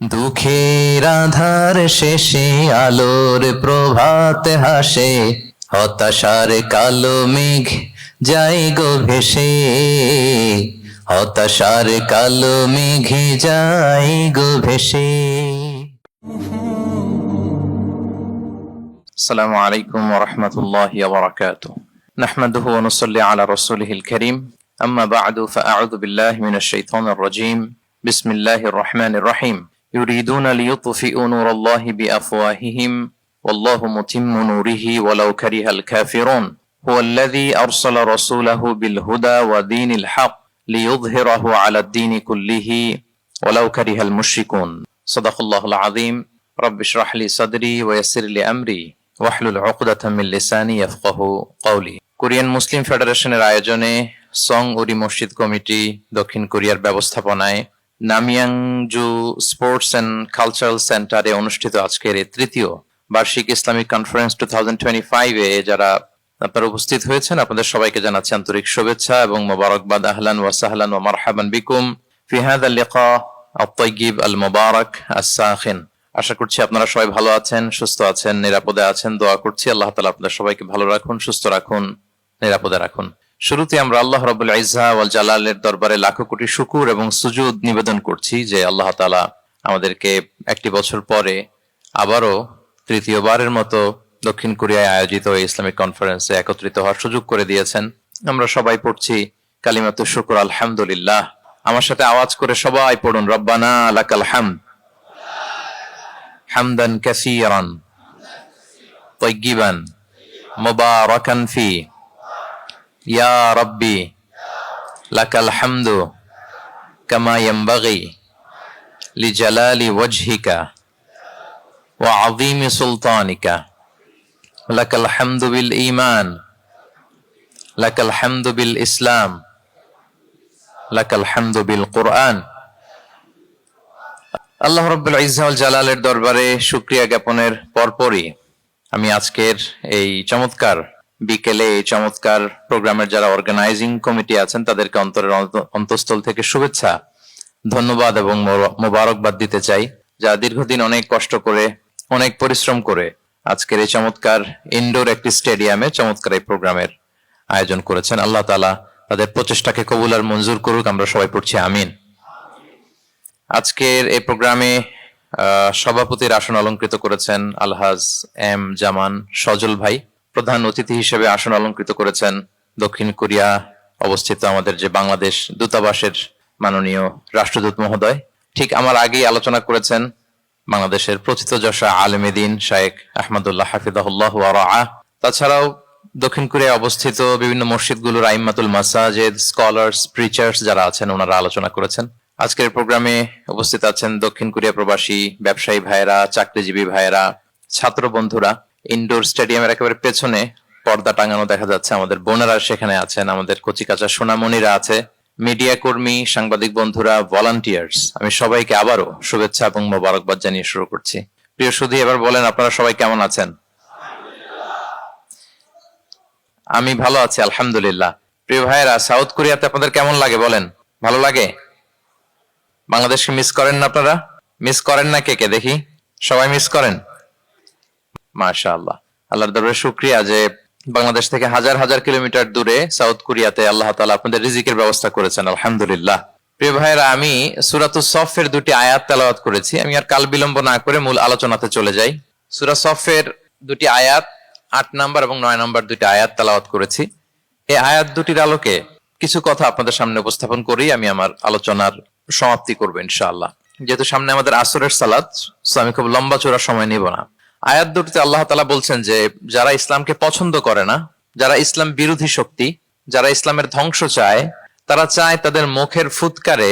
দুঃখের আধার শেষে আলোর প্রভাত হাসে, হতাশার কালো মেঘ যায় গো ভেসে, হতাশার কালো মেঘ যায় গো ভেসে। আসসালামু আলাইকুম ওয়া রাহমাতুল্লাহি ওয়া বারাকাতুহু। নাহমাদুহু ওয়া নুসাল্লি আলা রাসূলিহিল কারীম। আম্মা বা'দু ফাআউযু বিল্লাহি মিনাশ শাইতানির রাজীম। বিসমিল্লাহির রাহমানির রাহিম। ইউরিদুনা লিইউতফিউ নূরাল্লাহি বিআফওয়াহিহিম ওয়াল্লাহু মুতিম্মু নূরিহি ওয়ালাউ কারিহাল কাফিরুন। হুয়াল্লাযী আরসালা রাসূলাহু বিল হুদা ওয়া দীনিল হক লিইয়ুযহিরাহু আলাদ দীনি কুল্লিহি ওয়ালাউ কারিহাল মুশরিকুন। সাদাকাল্লাহুল আযীম। রাব্বি ইশরাহ লি সাদরি ওয়া ইয়াসসির লি আমরি ওয়াহলুল উকদাতাম মিন লিসানি ইয়াফকাহু কওলি। কোরিয়ান মুসলিম ফেডারেশনের আয়োজনে সং উরি মসজিদ কমিটি দক্ষিণ কোরিয়ার ব্যবস্থাপনায় নামিয়াংজু স্পোর্টস অ্যান্ড কালচারাল সেন্টারে অনুষ্ঠিত আজকের এই তৃতীয় বার্ষিক ইসলামিক কনফারেন্স 2025-এ যারা আপনারা উপস্থিত হয়েছেন, আপনাদের সবাইকে জানাচ্ছি আন্তরিক শুভেচ্ছা এবং মোবারকবাদ। আহলান ওয়া সাহলান ওয়া মারহাবান বিকুম ফি হাযাল লিকা আত-তাইয়্যিব আল মুবারাক আস-সাখিন। আশা করছি আপনারা সবাই ভালো আছেন, সুস্থ আছেন, নিরাপদে আছেন। দোয়া করছি আল্লাহ তাআলা আপনাদের সবাইকে ভালো রাখুন, সুস্থ রাখুন, নিরাপদে রাখুন। শুরুতে আমরা আল্লাহ রাব্বুল ইজ্জা ওয়াল জালালের দরবারে লাখো কোটি শুকর এবং সুজুদ নিবেদন করছি যে আল্লাহ তাআলা আমাদেরকে একটি বছর পরে আবারও তৃতীয়বারের মতো দক্ষিণ কোরিয়ায় আয়োজিত এই ইসলামিক কনফারেন্সে একত্রিত হওয়ার সুযোগ করে দিয়েছেন। আমরা সবাই পড়ছি কালিমাতুশ শুকর আলহামদুলিল্লাহ। আমার সাথে আওয়াজ করে সবাই পড়ুন, রব্বানা লাকাল হামদ হামদান কাসীরান তাইয়্যিবান মুবারাকান ফি ইয়া রাব্বি লাকাল হামদু কামা ইয়ানবাগি লিজালালি ওয়াজহিকা ওয়া আযীমি সুলতানিকা। লাকাল হামদু বিল ঈমান, লাকাল হামদু বিল ইসলাম, লাকাল হামদু বিল কুরআন। আল্লাহ রাব্বুল ইজ্জা ওয়াল জালালের দরবারে শুকরিয়া জ্ঞাপনের পরপরই আমি আজকের এই চমৎকার বিকেলে এই চমৎকার প্রোগ্রামের যারা অর্গানাইজিং কমিটি আছেন তাদেরকে অন্তরের অন্তঃস্থল থেকে শুভেচ্ছা, ধন্যবাদ এবং মোবারকবাদ দিতে চাই, যারা দীর্ঘদিন অনেক কষ্ট করে, অনেক পরিশ্রম করে আজকের এই চমৎকার ইনডোর একটি স্টেডিয়ামে চমৎকার এই প্রোগ্রামের আয়োজন করেছেন। আল্লাহ তাআলা তাদের প্রচেষ্টাকে কবুল আর মঞ্জুর করুক। আমরা সবাই পড়ছি আমিন। আজকের এই প্রোগ্রামে সভাপতির আসন অলংকৃত করেছেন আলহাজ এম জামান সজল ভাই। প্রধান অতিথি হিসেবে আসন অলংকৃত করেছেন দক্ষিণ কোরিয়া অবস্থিত আমাদের যে বাংলাদেশ দূতাবাসের মাননীয় রাষ্ট্রদূত মহোদয়। ঠিক আমার আগেই আলোচনা করেছেন বাংলাদেশের প্রথিতযশা আলেমে দ্বীন শায়েখ আহমদুল্লাহ হাফিজাহুল্লাহ ওয়া রাআহ। তাছাড়াও দক্ষিণ কোরিয়ায় অবস্থিত বিভিন্ন মসজিদগুলোর আইম্মাতুল মাসাজিদ, স্কলার্স, প্রিচার্স যারা আছেন ওনারা আলোচনা করেছেন। আজকের প্রোগ্রামে উপস্থিত আছেন দক্ষিণ কোরিয়া প্রবাসী ব্যবসায়ী ভাইয়েরা, চাকরিজীবী ভাইয়েরা, ছাত্র বন্ধুরা। ইনডোর স্টেডিয়ামের একেবারে পেছনে পর্দা টাঙানো দেখা যাচ্ছে, আমাদের বোনেরা সেখানে আছেন, আমাদের কচিকাচা সোনামণিরা আছে, মিডিয়া কর্মী, সাংবাদিক বন্ধুরা, ভলান্টিয়ার্স। আমি সবাইকে আবারও শুভেচ্ছা এবং মোবারকবাদ জানিয়ে শুরু করছি। প্রিয় সুধী, এবার বলেন আপনারা সবাই কেমন আছেন? আমি ভালো আছি আলহামদুলিল্লাহ। প্রিয় ভাইয়েরা, সাউথ কোরিয়াতে আপনাদের কেমন লাগে বলেন? ভালো লাগে? বাংলাদেশকে মিস করেন না আপনারা? মিস করেন না কে কে দেখি? সবাই মিস করেন? মাশাআল্লাহ, আল্লাহর দরবারে শুকরিয়া যে বাংলাদেশ থেকে হাজার হাজার কিলোমিটার দূরে সাউথ কোরিয়াতে আল্লাহ তাআলা আপনাদের রিজিকের ব্যবস্থা করেছেন, আলহামদুলিল্লাহ। প্রিয় ভাইয়েরা, আমি সূরাতুস সফের দুটি আয়াত তেলাওয়াত করেছি। আমি আর কাল বিলম্ব না করে মূল আলোচনাতে চলে যাই। সূরা সফের দুটি আয়াত 8 নম্বর এবং 9 নম্বর দুটি আয়াত তেলাওয়াত করেছি। এই আয়াত দুটির আলোকে কিছু কথা আপনাদের সামনে উপস্থাপন করেই আমি আমার আলোচনার সমাপ্তি করবো ইনশাআল্লাহ। যেহেতু সামনে আমাদের আসরের সালাত, আমি খুব লম্বা চড়া সময় নিব না। আয়াত দুটিতে আল্লাহ তাআলা বলছেন যে যারা ইসলামকে পছন্দ করে না, যারা ইসলাম বিরোধী শক্তি, যারা ইসলামের ধ্বংস চায়, তারা চায় তাদের মুখের ফুৎকারে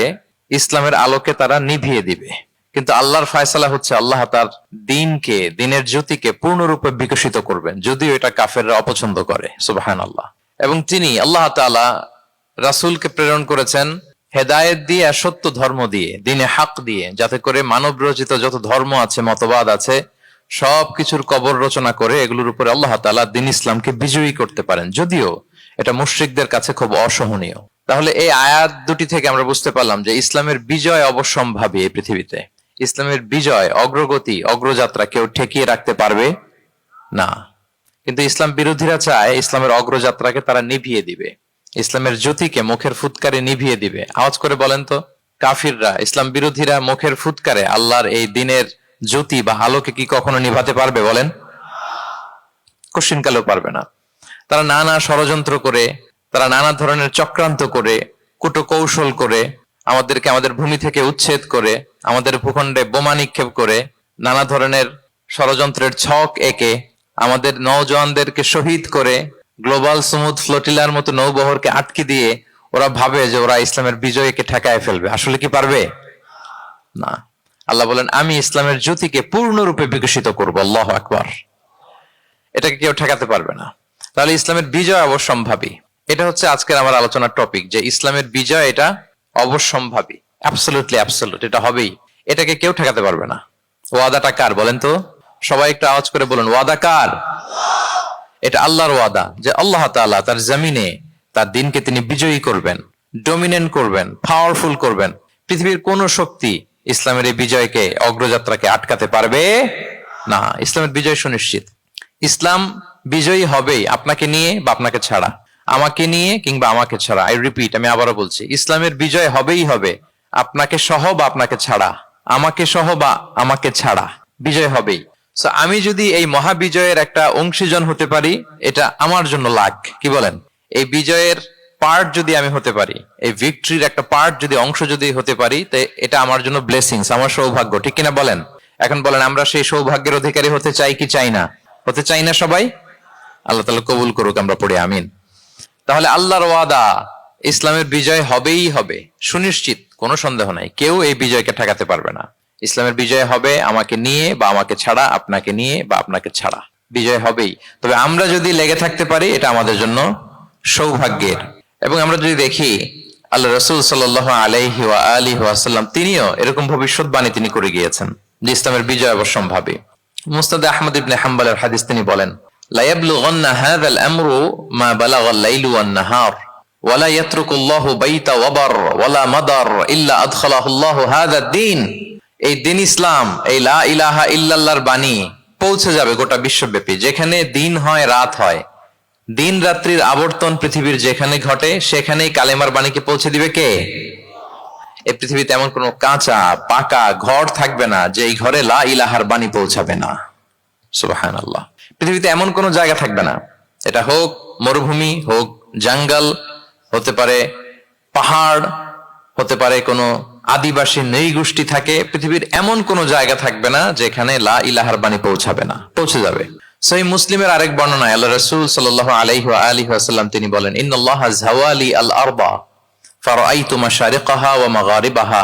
ইসলামের আলোকে তারা নিভিয়ে দিবে। কিন্তু আল্লাহর ফয়সালা হচ্ছে আল্লাহ তার দ্বীনকে, দ্বীনের জ্যোতিকে পূর্ণরূপে বিকশিত করবেন, যদিও এটা কাফেররা অপছন্দ করে। সুবহানাল্লাহ। এবং তিনি আল্লাহ তাআলা রাসূলকে প্রেরণ করেছেন হেদায়েত দিয়ে আর সত্য ধর্ম দিয়ে, দ্বীনে হক দিয়ে, যাতে করে মানব রচিত যত ধর্ম আছে, মতবাদ আছে, সবকিছুর কবর রচনা করে এগুলোর উপরে আল্লাহ তাআলা দ্বীন ইসলামকে বিজয়ী করতে পারেন, যদিও এটা মুশরিকদের কাছে খুব অসহনীয়। তাহলে এই আয়াত দুটি থেকে আমরা বুঝতে পারলাম যে ইসলামের বিজয় অবশ্যম্ভাবী এই পৃথিবীতে। ইসলামের বিজয়, অগ্রগতি, অগ্রযাত্রা কেউ ঠেকিয়ে রাখতে পারবে না। কিন্তু ইসলাম বিরোধীরা চায় ইসলামের অগ্রযাত্রাকে তারা নিভিয়ে দিবে, ইসলামের জ্যোতিকে মুখের ফুৎকারে নিভিয়ে দিবে। আওয়াজ করে বলেন তো, কাফিররা, ইসলাম বিরোধীরা মুখের ফুৎকারে আল্লাহর এই দিনের জ্যোতি বা আলোকে কি কখনো নিভাতে পারবে? বলেন, কশিনকালেও পারবে না। তারা নানা ষড়যন্ত্র করে, তারা নানা ধরনের চক্রান্ত করে, কুটকৌশল করে, আমাদেরকে আমাদের ভূমি থেকে উচ্ছেদ করে, আমাদের ভূখণ্ডে বোমা নিক্ষেপ করে, নানা ধরনের ষড়যন্ত্রের ছক এঁকে আমাদের নওজওয়ানদেরকে শহীদ করে, গ্লোবাল স্মুথ ফ্লোটিলার মতো নৌবহরকে আটকে দিয়ে ওরা ভাবে যে ওরা ইসলামের বিজয়কে ঠেকায় ফেলবে। আসলে কি পারবে? না। আল্লাহ বলেন, আমি ইসলামের জ্যোতিকে পূর্ণরূপে বিকশিত করবো। আল্লাহু আকবার। এটাকে কেউ ঠেকাতে পারবে না। তাহলে ইসলামের বিজয় অবশ্যম্ভাবী। এটা হচ্ছে আজকের আমার আলোচনার টপিক, যে ইসলামের বিজয় এটা অবশ্যম্ভাবী, অ্যাবসলিউটলি অ্যাবসলিউট, এটা হবেই, এটাকে কেউ ঠেকাতে পারবে না। ওয়াদাটা কার বলেন তো? সবাই একটু আওয়াজ করে বলুন, ওয়াদা কার? এটা আল্লাহর ওয়াদা, যে আল্লাহ তাআলা তার জমিনে তার দিনকে তিনি বিজয়ী করবেন, ডমিনেন্ট করবেন, পাওয়ারফুল করবেন। পৃথিবীর কোন শক্তি ইসলামের এই বিজয়কে, অগ্রযাত্রাকে আটকাতে পারবে না। ইসলামের বিজয় সুনিশ্চিত। ইসলাম বিজয়ী হবেই, আপনাকে নিয়ে বা আপনাকে ছাড়া, আমাকে নিয়ে কিংবা আমাকে ছাড়া। আই রিপিট, আমি আবারও বলছি, ইসলামের বিজয় হবেই হবে, আপনাকে সহ বা আপনাকে ছাড়া, আমাকে সহ বা আমাকে ছাড়া, বিজয় হবেই। সো আমি যদি এই মহাবিজয়ের একটা অংশীজন হতে পারি, এটা আমার জন্য লাখ। কি বলেন? এই বিজয়ের পার্ট যদি আমি হতে পারি, এই ভিক্টরির একটা পার্ট যদি, অংশ যদি হতে পারি, তো এটা আমার জন্য ব্লেসিংস, আমার সৌভাগ্য। ঠিক কিনা বলেন? এখন বলেন, আমরা সেই সৌভাগ্যের অধিকারী হতে চাই কি চাই না? হতে চাই না সবাই? আল্লাহ তাআলা কবুল করুক, আমরা পড়ি আমিন। তাহলে আল্লাহর ওয়াদা, ইসলামের বিজয় হবেই হবে, সুনিশ্চিত, কোনো সন্দেহ নাই। কেউ এই বিজয়কে ঠেকাতে পারবে না। ইসলামের বিজয় হবে, আমাকে নিয়ে বা আমাকে ছাড়া, আপনাকে নিয়ে বা আপনাকে ছাড়া, বিজয় হবেই। তবে আমরা যদি লেগে থাকতে পারি, এটা আমাদের জন্য সৌভাগ্যের। এবং আমরা যদি দেখি, আল্লাহ রাসূল সাল্লাল্লাহু আলাইহি ওয়া আলিহি ওয়াসাল্লাম তিনিও এরকম ভবিষ্যৎবাণী তিনি করে গিয়েছেন যে ইসলামের বিজয় অবশ্যম্ভাবী। মুসনাদ আহমদ ইবনে হাম্বলের হাদিস তিনি বলেন, লা ইয়াবলুগান্না হাযাল আমরু মা বালাগাল লাইলু ওয়ান নাহার ওয়া লা ইয়াতরুকুল্লাহু বাইতা ওয়াবার ওয়া লা মাদার ইল্লা আদখালাহুল্লাহু হাযা দ্বীন। এই দিন ইসলাম, এই লা ইলাহা ইল্লাল্লাহর বাণী পৌঁছে যাবে গোটা বিশ্বব্যাপী। যেখানে দিন হয়, রাত হয়, দিন রাত্রির আবর্তন পৃথিবীর যেখানে ঘটে, সেখানেই কালেমার বাণীকে পৌঁছে দিবে কে? এই পৃথিবীতে এমন কোন কাঁচা পাকা ঘর থাকবে না যে এই ঘরে লা ইলাহার বাণী পৌঁছাবে না। সুবহানাল্লাহ। পৃথিবীতে এমন কোন জায়গা থাকবে না, এটা হোক মরুভূমি, হোক জঙ্গল, হতে পারে পাহাড়, হতে পারে কোনো আদিবাসী নৃগোষ্ঠী থাকে, পৃথিবীর এমন কোন জায়গা থাকবে না যেখানে লা ইলাহার বাণী পৌঁছাবে না। পৌঁছে যাবে। সহিহ মুসলিমের আরেক বর্ণনায় আল্লাহ রাসূল সাল্লাল্লাহু আলাইহি ওয়া আলিহি ওয়াসাল্লাম তিনি বলেন, ইন্নাল্লাহা যাওয়ালি আল আরবা ফারাআইতু মাশারিকাহা ওয়া মাগারিবাহা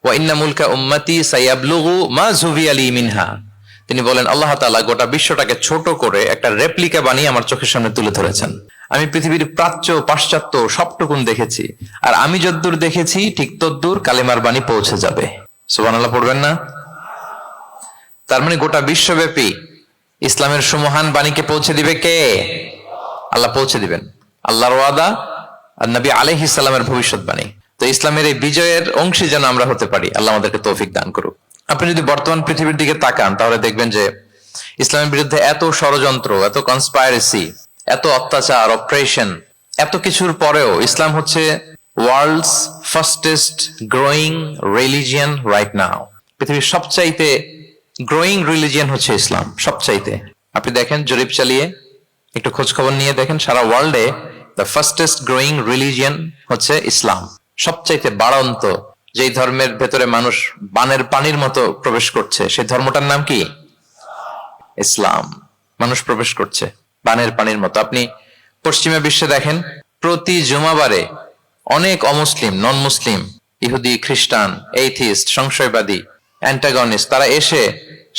ওয়া ইন্না মুলকা উম্মতি সায়াবলুগু মা যুবিয়া লি মিনহা। তিনি বলেন, আল্লাহ তাআলা গোটা বিশ্বটাকে ছোট করে একটা রেপ্লিকা বানিয়ে আমার চোখের সামনে তুলে ধরেছেন। আমি পৃথিবীর প্রাচ্য পাশ্চাত্য সবটুকুন দেখেছি, আর আমি যদ্দূর দেখেছি ঠিক তদ্দূর কালেমার বাণী পৌঁছে যাবে। সুবহানাল্লাহ পড়বেন না? তার মানে গোটা বিশ্বব্যাপী ইসলামের সুমহান বাণীকে পৌঁছে দিবে কে? আল্লাহ পৌঁছে দিবেন। আল্লাহর ওয়াদা আর নবী আলাইহিস সালামের ভবিষ্যৎবাণী। তো ইসলামের এই বিজয়ের অংশী যেন আমরা হতে পারি, আল্লাহ আমাদেরকে তৌফিক দান করুক। আপনি যদি বর্তমান পৃথিবীর দিকে তাকান, তাহলে দেখবেন যে ইসলামের বিরুদ্ধে এত ষড়যন্ত্র, এত কনস্পাইরেসি, এত অত্যাচার, অপারেশন, এত কিছুর পরেও ইসলাম হচ্ছে world's fastest growing religion right now. পৃথিবীর সবচাইতে গ্রোয়িং রিলিজিয়ন হচ্ছে ইসলাম, সবচাইতে। আপনি দেখেন, জরিপ চালিয়ে একটু খোঁজ খবর নিয়ে দেখেন, সারা ওয়ার্ল্ডে দ্য ফাস্টেস্ট গ্রোয়িং রিলিজিয়ন হচ্ছে ইসলাম। সবচাইতে বাড়ন্ত যেই ধর্মের ভেতরে মানুষ বানের পানির মতো প্রবেশ করছে, সেই ধর্মটার নাম কি? ইসলাম। মানুষ প্রবেশ করছে বানের পানির মতো। আপনি পশ্চিমা বিশ্বে দেখেন, প্রতি জুমাবারে অনেক অমুসলিম, নন মুসলিম, ইহুদি, খ্রিস্টান, এইথিস্ট, সংশয়বাদী, অ্যান্টাগনিস্ট, তারা এসে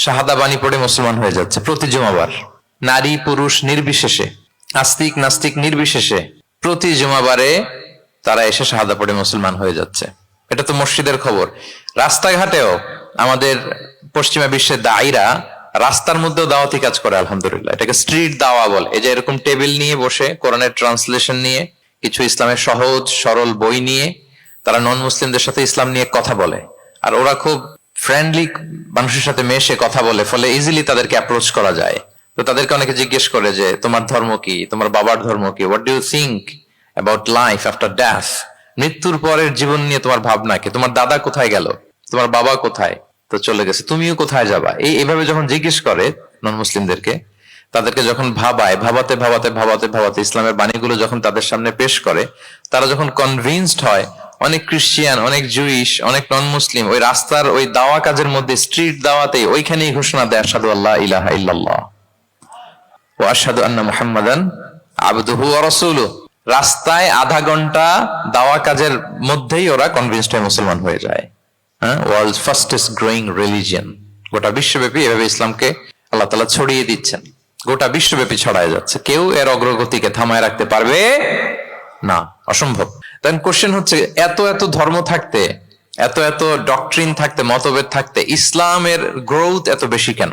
শাহাদা বাণী পড়ে মুসলমান হয়ে যাচ্ছে প্রতি জুমাবার। নারী পুরুষ নির্বিশেষে, আস্তিক নাস্তিক নির্বিশেষে প্রতি জুমাবারে তারা এসে শাহাদা পড়ে মুসলমান হয়ে যাচ্ছে। এটা তো মসজিদের খবর। রাস্তাঘাটেও আমাদের পশ্চিমা বিশ্বের দায়ীরা রাস্তার মধ্যেও দাওয়াতি কাজ করে, আলহামদুলিল্লাহ। এটাকে স্ট্রিট দাওয়া বলে। এই যে এরকম টেবিল নিয়ে বসে কোরআনের ট্রান্সলেশন নিয়ে, কিছু ইসলামের সহজ সরল বই নিয়ে তারা নন মুসলিমদের সাথে ইসলাম নিয়ে কথা বলে। আর ওরা খুব ফ্রেন্ডলি মানুষের সাথে মেশে কথা বলে, ফলে ইজিলি তাদেরকে অ্যাপ্রোচ করা যায়। তো তাদেরকে অনেকে জিজ্ঞেস করে যে তোমার ধর্ম কি, তোমার বাবার ধর্ম কি, what do you think about life after death, মৃত্যুর পরের জীবন নিয়ে তোমার ভাবনা কি, তোমার দাদা কোথায় গেল, তোমার বাবা কোথায়, তো চলে গেছে, তুমিও কোথায় যাবা। এইভাবে যখন জিজ্ঞেস করে নন মুসলিমদেরকে, তাদেরকে যখন ভাবাতে ভাবাতে ভাবাতে ভাবাতে ইসলামের বাণীগুলো যখন তাদের সামনে পেশ করে, তারা যখন কনভিন্সড হয়, অনেক ক্রিশ্চিয়ান, অনেক জুইশ, অনেক নন মুসলিম ওই রাস্তার ওই দাওয়া কাজের মধ্যে, স্ট্রিট দাওয়াতে ওইখানেই ঘোষণা দেয় আশহাদু আল্লা ইলাহা ইল্লাল্লাহ ওয়া আশহাদু আন্না মুহাম্মাদান আবদুহু ওয়া রাসূলুহু। রাস্তায় আধা ঘন্টা দাওয়া কাজের মধ্যেই ওরা কনভিন্সড হয়ে মুসলমান হয়ে যায়। ওয়ার্ল্ডস ফাস্টেস্ট গ্রোয়িং রিলিজিয়ন, গোটা বিশ্বব্যাপী এভাবে ইসলামকে আল্লাহ তাআলা ছড়িয়ে দিচ্ছেন, গোটা বিশ্বব্যাপী ছড়ায় যাচ্ছে। কেউ এর অগ্রগতিকে থামায় রাখতে পারবে না, অসম্ভব। দেন কোশ্চেন হচ্ছে, এত এত ধর্ম থাকতে, এত এত ডক্ট্রিন থাকতে, মতভেদ থাকতে ইসলামের গ্রোথ এত বেশি কেন?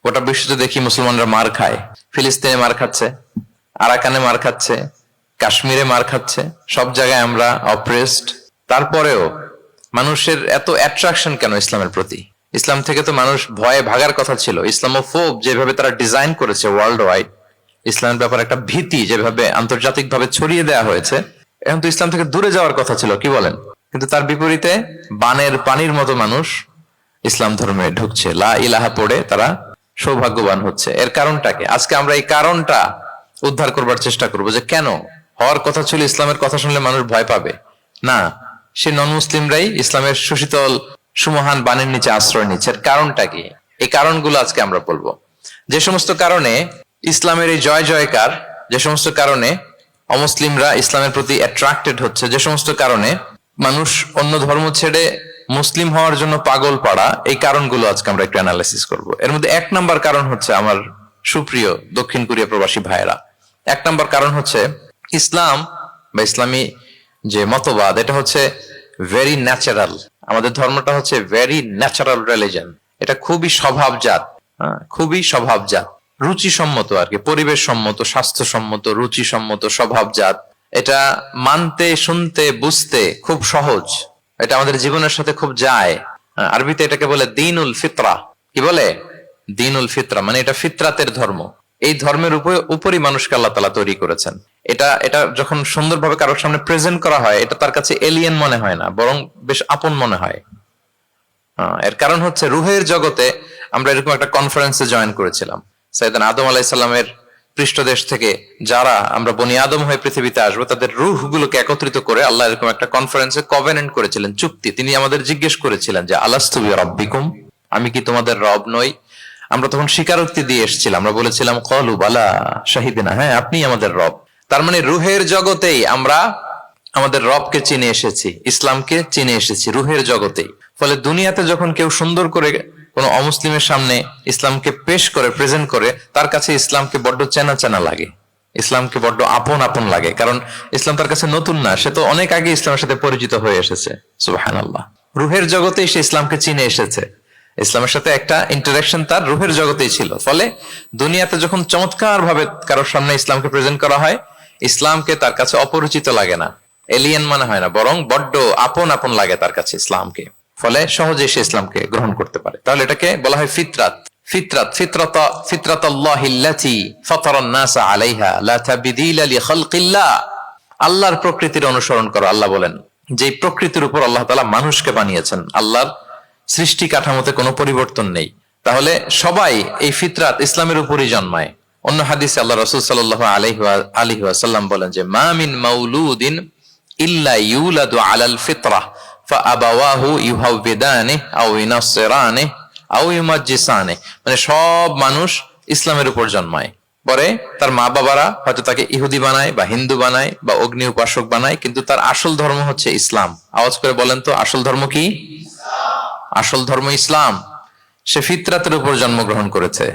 গোটা বিশ্বতে দেখি মুসলমানরা মার খায়, ফিলিস্তিনে মার খাচ্ছে, আরাকানে মার খাচ্ছে, কাশ্মীরে মার খাচ্ছে, সব জায়গায় আমরা অপ্রেসড। তারপরেও মানুষের এত অ্যাট্রাকশন কেন ইসলামের প্রতি? ইসলাম থেকে তো মানুষ ভয়ে ভাগার কথা ছিল। ইসলামোফোব যেভাবে তারা ডিজাইন করেছে ওয়ার্ল্ড ওয়াইড, ইসলামের ব্যাপারে একটা ভীতি যেভাবে আন্তর্জাতিক ভাবে ছড়িয়ে দেওয়া হয়েছে, এখন তো ইসলাম থেকে দূরে যাওয়ার কথা ছিল, কি বলেন? কিন্তু তার বিপরীতে বানের পানির মতো মানুষ ইসলাম ধর্মে ঢুকছে, লা ইলাহা পড়ে তারা সৌভাগ্যবান হচ্ছে। এর কারণটাকে আজকে আমরা এই কারণটা উদ্ধার করবার চেষ্টা করবো, যে কেন হওয়ার কথা ছিল ইসলামের কথা শুনলে মানুষ ভয় পাবে না, সে নন মুসলিমরাই ইসলামের সুশীতল সুমহান বাণীর নিচে আশ্রয় নিচ্ছে। এর কারণটা কি? এই কারণগুলো আজকে আমরা বলবো। যে সমস্ত কারণে ইসলামের এই জয় জয়কার, যে সমস্ত কারণে অমুসলিমরা ইসলামের প্রতি অ্যাট্রাক্টেড হচ্ছে, যে সমস্ত কারণে মানুষ অন্য ধর্ম ছেড়ে মুসলিম হওয়ার জন্য পাগল পাড়া, এই কারণগুলো আজকে আমরা একটু অ্যানালাইসিস করব। এর মধ্যে এক নাম্বার কারণ হচ্ছে, আমার সুপ্রিয় দক্ষিণ কোরিয়া প্রবাসী ভাইয়েরা, এক নাম্বার কারণ হচ্ছে ইসলাম বা ইসলামী যে মতবাদ, এটা হচ্ছে ভেরি ন্যাচারাল। আমাদের ধর্মটা হচ্ছে ভেরি ন্যাচারাল রিলিজিয়ন। এটা খুবই স্বভাবজাত, খুবই স্বভাবজাত, রুচিসম্মত আর কি, পরিবেশ সম্মত, স্বাস্থ্যসম্মত, রুচিসম্মত, স্বভাবজাত। এটা মানতে, শুনতে, বুঝতে খুব সহজ, এটা আমাদের জীবনের সাথে খুব যায়। আরবিতে এটাকে বলে দিনুল ফিতরা। কি বলে? দিনুল ফিতরা, মানে এটা ফিতরাতের ধর্ম। এই ধর্মের উপরই মানুষকে আল্লাহ তাআলা তৈরি করেছেন। এটা যখন সুন্দরভাবে কারোর সামনে প্রেজেন্ট করা হয়, এটা তার কাছে এলিয়েন মনে হয় না, বরং বেশ আপন মনে হয়। এর কারণ হচ্ছে রুহের জগতে আমরা এরকম একটা কনফারেন্সে জয়েন করেছিলাম। সাইয়েদনা আদম আলাইহিস সালামের পৃষ্ঠদেশ থেকে যারা আমরা বনি আদম হয়ে পৃথিবীতে আসবো, তাদের রুহগুলোকে একত্রিত করে আল্লাহ এরকম একটা কনফারেন্সে কভেনেন্ট করেছিলেন, চুক্তি। তিনি আমাদের জিজ্ঞেস করেছিলেন যে আলাস্তু বিরাব্বিকুম, আমি কি তোমাদের রব নই? আমরা তখন স্বীকারোক্তি দিয়ে এসেছিলাম, আমরা বলেছিলাম ক্বালু বালা শাহিদিনা, হ্যাঁ আপনি আমাদের রব। তার মানে রুহের জগতেই আমরা আমাদের রবকে চিনে এসেছি, ইসলামকে চিনে এসেছি রুহের জগতেই। ফলে দুনিয়াতে যখন কেউ সুন্দর করে কোনো অমুসলিমের সামনে ইসলামকে পেশ করে, প্রেজেন্ট করে, তার কাছে ইসলামকে বড্ড চেনা চেনা লাগে, ইসলামকে বড্ড আপন আপন লাগে। কারণ ইসলাম তার কাছে নতুন না, সে তো অনেক আগে ইসলামের সাথে পরিচিত হয়ে এসেছে। সুবহানাল্লাহ, রুহের জগতেই সে ইসলামকে চিনে এসেছে, ইসলামের সাথে একটা ইন্টারাকশন তার রুহের জগতেই ছিল। ফলে দুনিয়াতে যখন চমৎকার ভাবে কারোর সামনে ইসলামকে প্রেজেন্ট করা হয়, ইসলামকে তার কাছে অপরিচিত লাগে না, এলিয়েন মনে হয় না, বরং বড্ড আপন আপন লাগে তার কাছে ইসলামকে। ফলে সহজে সে ইসলামকে গ্রহণ করতে পারে। তাহলে এটাকে বলা হয় ফিতরাত। ফিতরাতাল্লাহিল্লাতী ফাতারান নাস আলাইহা লা তাবদীলা লিখালকিল্লাহ। আল্লাহর প্রকৃতির অনুসরণ করো। আল্লাহ বলেন যে প্রকৃতির উপর আল্লাহ তাআলা মানুষকে বানিয়েছেন, আল্লাহর সৃষ্টি কাঠামোতে কোনো পরিবর্তন নেই। তাহলে সবাই এই ফিতরাত ইসলামের উপরই জন্মায়। অন্য হাদিসে আল্লাহ রাসূল সাল্লাল্লাহু আলাইহি ওয়াসাল্লাম বলেন যে মা মিন মাউলুদিন ইল্লা ইউলাদু আলাল ফিতরাহ ফাআবাওয়াহু ইউহাউবিদানিহি আও ইউনাসসিরানিহি আও ইউমাজ্জিসানিহি। মানে সব মানুষ ইসলামের উপর জন্মায়, পরে তার মা বাবারা হয়তো তাকে ইহুদি বানায় বা হিন্দু বানায় বা অগ্নি উপাসক বানায়, কিন্তু তার আসল ধর্ম হচ্ছে ইসলাম। আওয়াজ করে বলেন তো, আসল ধর্ম কি? আসল ধর্ম ইসলাম। সে ফিতরাতের উপর জন্মগ্রহণ করেছে,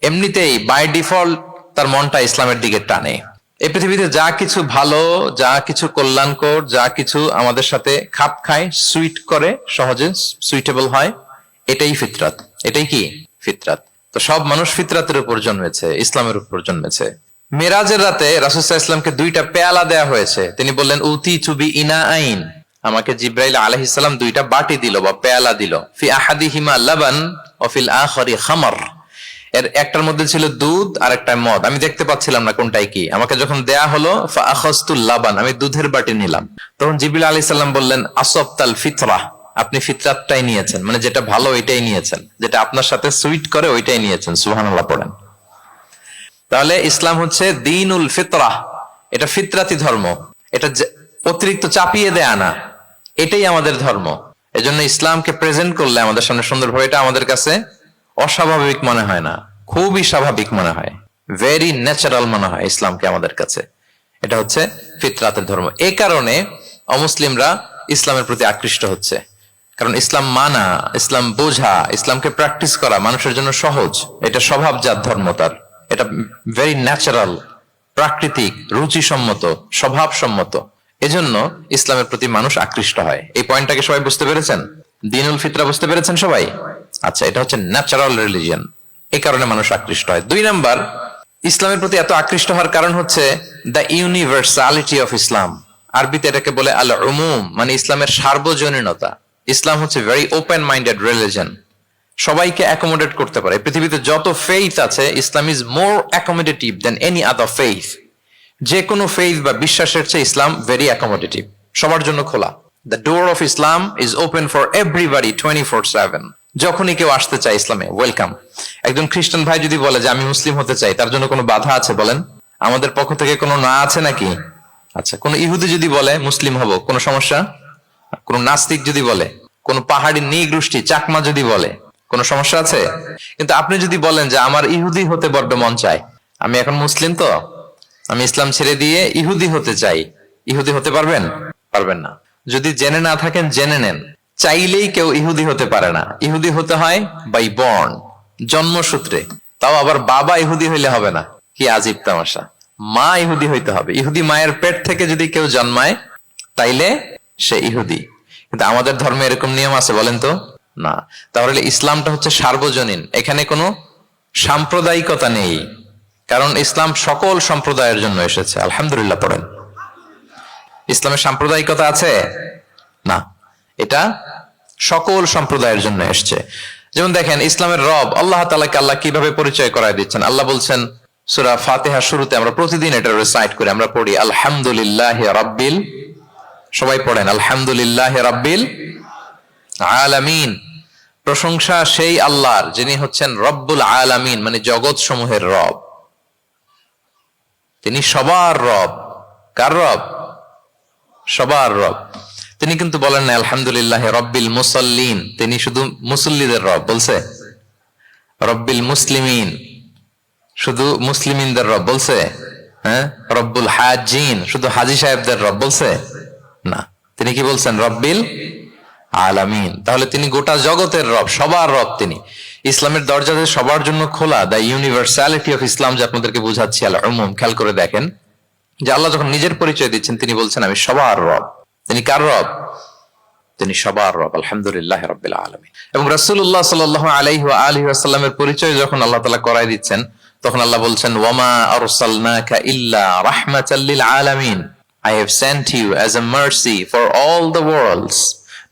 এমনিতেই বাই ডিফল্ট তার মনটা ইসলামের দিকে টানে। এই পৃথিবীতে যা কিছু ভালো, যা কিছু কল্যাণকর, যা কিছু আমাদের সাথে খাপ খায়, সুইট করে, সহজে সুইটেবল হয়, এটাই ফিতরাত। এটাই কি? ফিতরাত। তো সব মানুষ ফিতরাতের উপর জন্মেছে, ইসলামের উপর জন্মেছে। মেরাজের রাতে রাসূল সাল্লাল্লাহু আলাইহি ওয়াসাল্লামকে দুইটা পেয়ালা দেয়া হয়েছে। তিনি বললেন উতি চুবি ইনা আইন, আমাকে জিব্রাইল আলাইহিস সালাম দুইটা বাটি দিল বা পেয়ালা দিল, ফি আহাদিহিমা লাবান ওয়া ফিল আখারি খামর, এর একটার মধ্যে ছিল দুধ আর একটা মদ, আমি দেখতে পাচ্ছিলাম না কোনটাই কি। আমাকে যখন দেয়া হলো ফা আখাযতুল লাবান, আমি দুধের বাটি নিলাম। তখন জিবরিল আলাইহিস সালাম বললেন আসাবতাল ফিতরা, আপনি ফিতরাতটাই নিয়েছেন, মানে যেটা ভালো ওইটাই নিয়েছেন, যেটা আপনার সাথে সুইট করে ওইটাই নিয়েছেন। সুবহানাল্লাহ পড়েন। তাহলে ইসলাম হচ্ছে দ্বীনুল ফিতরা, এটা ফিতরাতি ধর্ম, এটা অতিরিক্ত চাপিয়ে দেয়া না, এটাই আমাদের ধর্ম। এজন্য ইসলামকে প্রেজেন্ট করলে আমাদের সামনে সুন্দরভাবে, এটা আমাদের কাছে অস্বাভাবিক মনে হয় না, খুবই স্বাভাবিক মনে হয়, ভেরি ন্যাচারাল মনে হয় ইসলামকে আমাদের কাছে। এটা হচ্ছে ফিতরাতের ধর্ম। এই কারণে অমুসলিমরা ইসলামের প্রতি আকৃষ্ট হচ্ছে, কারণ ইসলাম মানা, ইসলাম বোঝা, ইসলামকে প্র্যাকটিস করা মানুষের জন্য সহজ। এটা স্বভাবজাত ধর্ম, তার এটা ভেরি ন্যাচারাল, প্রাকৃতিক, রুচিসম্মত, স্বভাবসম্মত। এজন্য ইসলামের প্রতি মানুষ আকৃষ্ট হয়। এই পয়েন্টটাকে সবাই বুঝতে পেরেছেন? দ্বীনুল ফিতরা বুঝতে পেরেছেন সবাই? আচ্ছা, এটা হচ্ছে ন্যাচারাল রিলিজিয়ন, এই কারণে মানুষ আকৃষ্ট হয়। 2 নাম্বার, ইসলামের প্রতি এত আকৃষ্ট হওয়ার কারণ হচ্ছে দ্য ইউনিভার্সালিটি অফ ইসলাম। আরবিতে এটাকে বলে আল উমুম, মানে ইসলামের সার্বজনীনতা। ইসলাম হচ্ছে ভেরি ওপেন মাইন্ডেড রিলিজিয়ন, সবাইকে অ্যাকোমোডেট করতে পারে। পৃথিবীতে যত ফেইথ আছে, Islam is more accommodative than any other faith. যে কোনো ফেইথ বা বিশ্বাসের চেয়ে ইসলাম ভেরি অ্যাকোমোডেটিভ, সবার জন্য খোলা। The door of Islam is open for everybody 24/7। যখনই কেউ আসতে চায় ইসলামে, ওয়েলকাম। একজন খ্রিস্টান ভাই যদি বলে যে আমি মুসলিম হতে চাই, তার জন্য কোনো বাধা আছে বলেন? আমাদের পক্ষ থেকে কোনো না আছে নাকি? আচ্ছা, কোন ইহুদি যদি বলে মুসলিম হব, কোনো সমস্যা? কোন নাস্তিক যদি বলে, কোন পাহাড়ি নৃগোষ্ঠী চাকমা যদি বলে, কোনো সমস্যা আছে? কিন্তু আপনি যদি বলেন যে আমার ইহুদি হতে বড্ড মন চায়, আমি এখন মুসলিম তো, আমি ইসলাম ছেড়ে দিয়ে ইহুদি হতে চাই, ইহুদি হতে পারবেন? পারবেন না। যদি জেনে না থাকেন জেনে নেন, চাইলেই কেউ ইহুদি হতে পারে না। ইহুদি হতে হয় বাই বর্ন, জন্মসূত্রে। তাও আবার বাবা ইহুদি হইলে হবে না, কি আজীব তামাশা। মা ইহুদি হইতে হবে। ইহুদি মায়ের পেট থেকে যদি কেউ জন্মায় তাইলে সে ইহুদি। কিন্তু আমাদের ধর্মে এরকম নিয়ম আছে বলেন তো? না। তাহলে ইসলামটা হচ্ছে সার্বজনীন, এখানে কোনো সাম্প্রদায়িকতা নেই, কারণ ইসলাম সকল সম্প্রদায়ের জন্য এসেছে। আলহামদুলিল্লাহ পড়েন। ইসলামের সাম্প্রদায়িকতা আছে না, এটা সকল সম্প্রদায়ের জন্য এসছে। যেমন দেখেন, ইসলামের রব আল্লাহ তাআলাকে আল্লাহ কিভাবে পরিচয় করায় দিচ্ছেন। আল্লাহ বলছেন সূরা ফাতিহার শুরুতে, আমরা প্রতিদিন এটা রিসাইট করি, আমরা পড়ি আলহামদুলিল্লাহি রাব্বিল, সবাই পড়েন আলহামদুলিল্লাহি রাব্বিল আলামিন। প্রশংসা সেই আল্লাহর যিনি হচ্ছেন রব্বুল আলামিন, মানে জগৎ সমূহের রব। তিনি সবার রব। কার রব? সবার রব। তিনি কিন্তু বলেন না আলহামদুলিল্লাহ রব্বিল মুসাল্লিন, তিনি শুধু মুসল্লিদের রব বলছে। রব্বিল মুসলিমিন, শুধু মুসলিমিনদের রব বলছে। হ্যাঁ, রব্বুল হাজিন, শুধু হাজি সাহেবদের রব বলছে না। তিনি কি বলছেন? রব্বিল আলামিন। তাহলে তিনি গোটা জগতের রব, সবার রব তিনি। ইসলামের দরজা সবার জন্য খোলা। দ্য ইউনিভার্সালিটি অফ ইসলাম, যে আপনাদেরকে বুঝাচ্ছি, আল উমুম। খেয়াল করে দেখেন যে আল্লাহ যখন নিজের পরিচয় দিচ্ছেন, তিনি বলছেন আমি সবার রব। তিনি কার রব? তিনি সবার রব। আলহামদুলিল্লাহ রাব্বিল আলামিন। এবং রাসূলুল্লাহ সাল্লাল্লাহু আলাইহি ওয়া আলিহি ওয়াসাল্লামের পরিচয় যখন আল্লাহ তাআলা করায় দিচ্ছেন, তখন আল্লাহ বলছেন ওয়ামা আরসালনাকা ইল্লা রাহমাতাল লিল আলামিন, I have sent you as a mercy for all the worlds.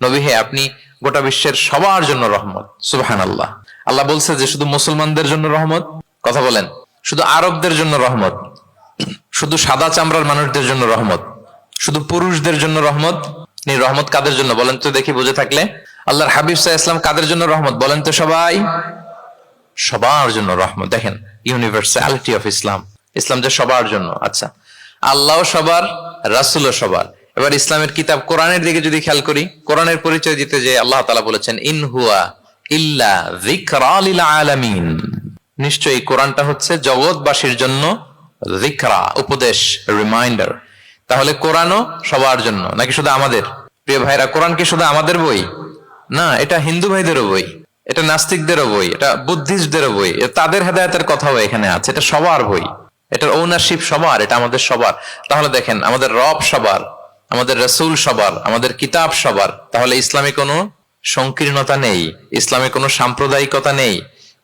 নবী হে, আপনি গোটা বিশ্বের সবার জন্য রহমত। সুবহানাল্লাহ। আল্লাহ বলছে যে শুধু মুসলমানদের জন্য রহমত? কথা বলেন। শুধু আরবদের জন্য রহমত? শুধু সাদা চামড়ার মানুষদের জন্য রহমত? শুধু পুরুষদের জন্য রহমত? রহমত কাদের জন্য বলেন তো দেখি, বুঝে থাকলে। আল্লাহর হাবিব সাল্লাল্লাহু আলাইহি ওয়াসাল্লাম কাদের জন্য রহমত বলেন তো সবাই? সবার জন্য রহমত। দেখেন ইউনিভার্সালিটি অফ ইসলাম, ইসলাম যে সবার জন্য। আচ্ছা, আল্লাহ সবার, রাসূলও সবার। এবার ইসলামের কিতাব কোরআনের দিকে যদি খেয়াল করি, কোরআনের পরিচয় দিতে যে আল্লাহ তাআলা বলেছেন ইন হুয়া ইল্লা যিকরা লিল আলামিন, নিশ্চয়ই কোরআনটা হচ্ছে জগৎবাসীর জন্য যিকরা, উপদেশ, রিমাইন্ডার। তাহলে কোরআনও সবার জন্য নাকি শুধু আমাদের? প্রিয় ভাইরা, কোরআন কি শুধু আমাদের বই? না, এটা হিন্দু ভাইদেরও বই, এটা নাস্তিকদেরও বই, এটা বুদ্ধিস্টদেরও বই, তাদের হেদায়েতের কথাও এখানে আছে। এটা সবার বই, এটার ওনারশিপ সবার, এটা আমাদের সবার। তাহলে দেখেন, আমাদের রব সবার, আমাদের রাসূল সবার, আমাদের কিতাব সবার। তাহলে ইসলামে কোনো সংকীর্ণতা নেই, ইসলামে কোনো সাম্প্রদায়িকতা নেই,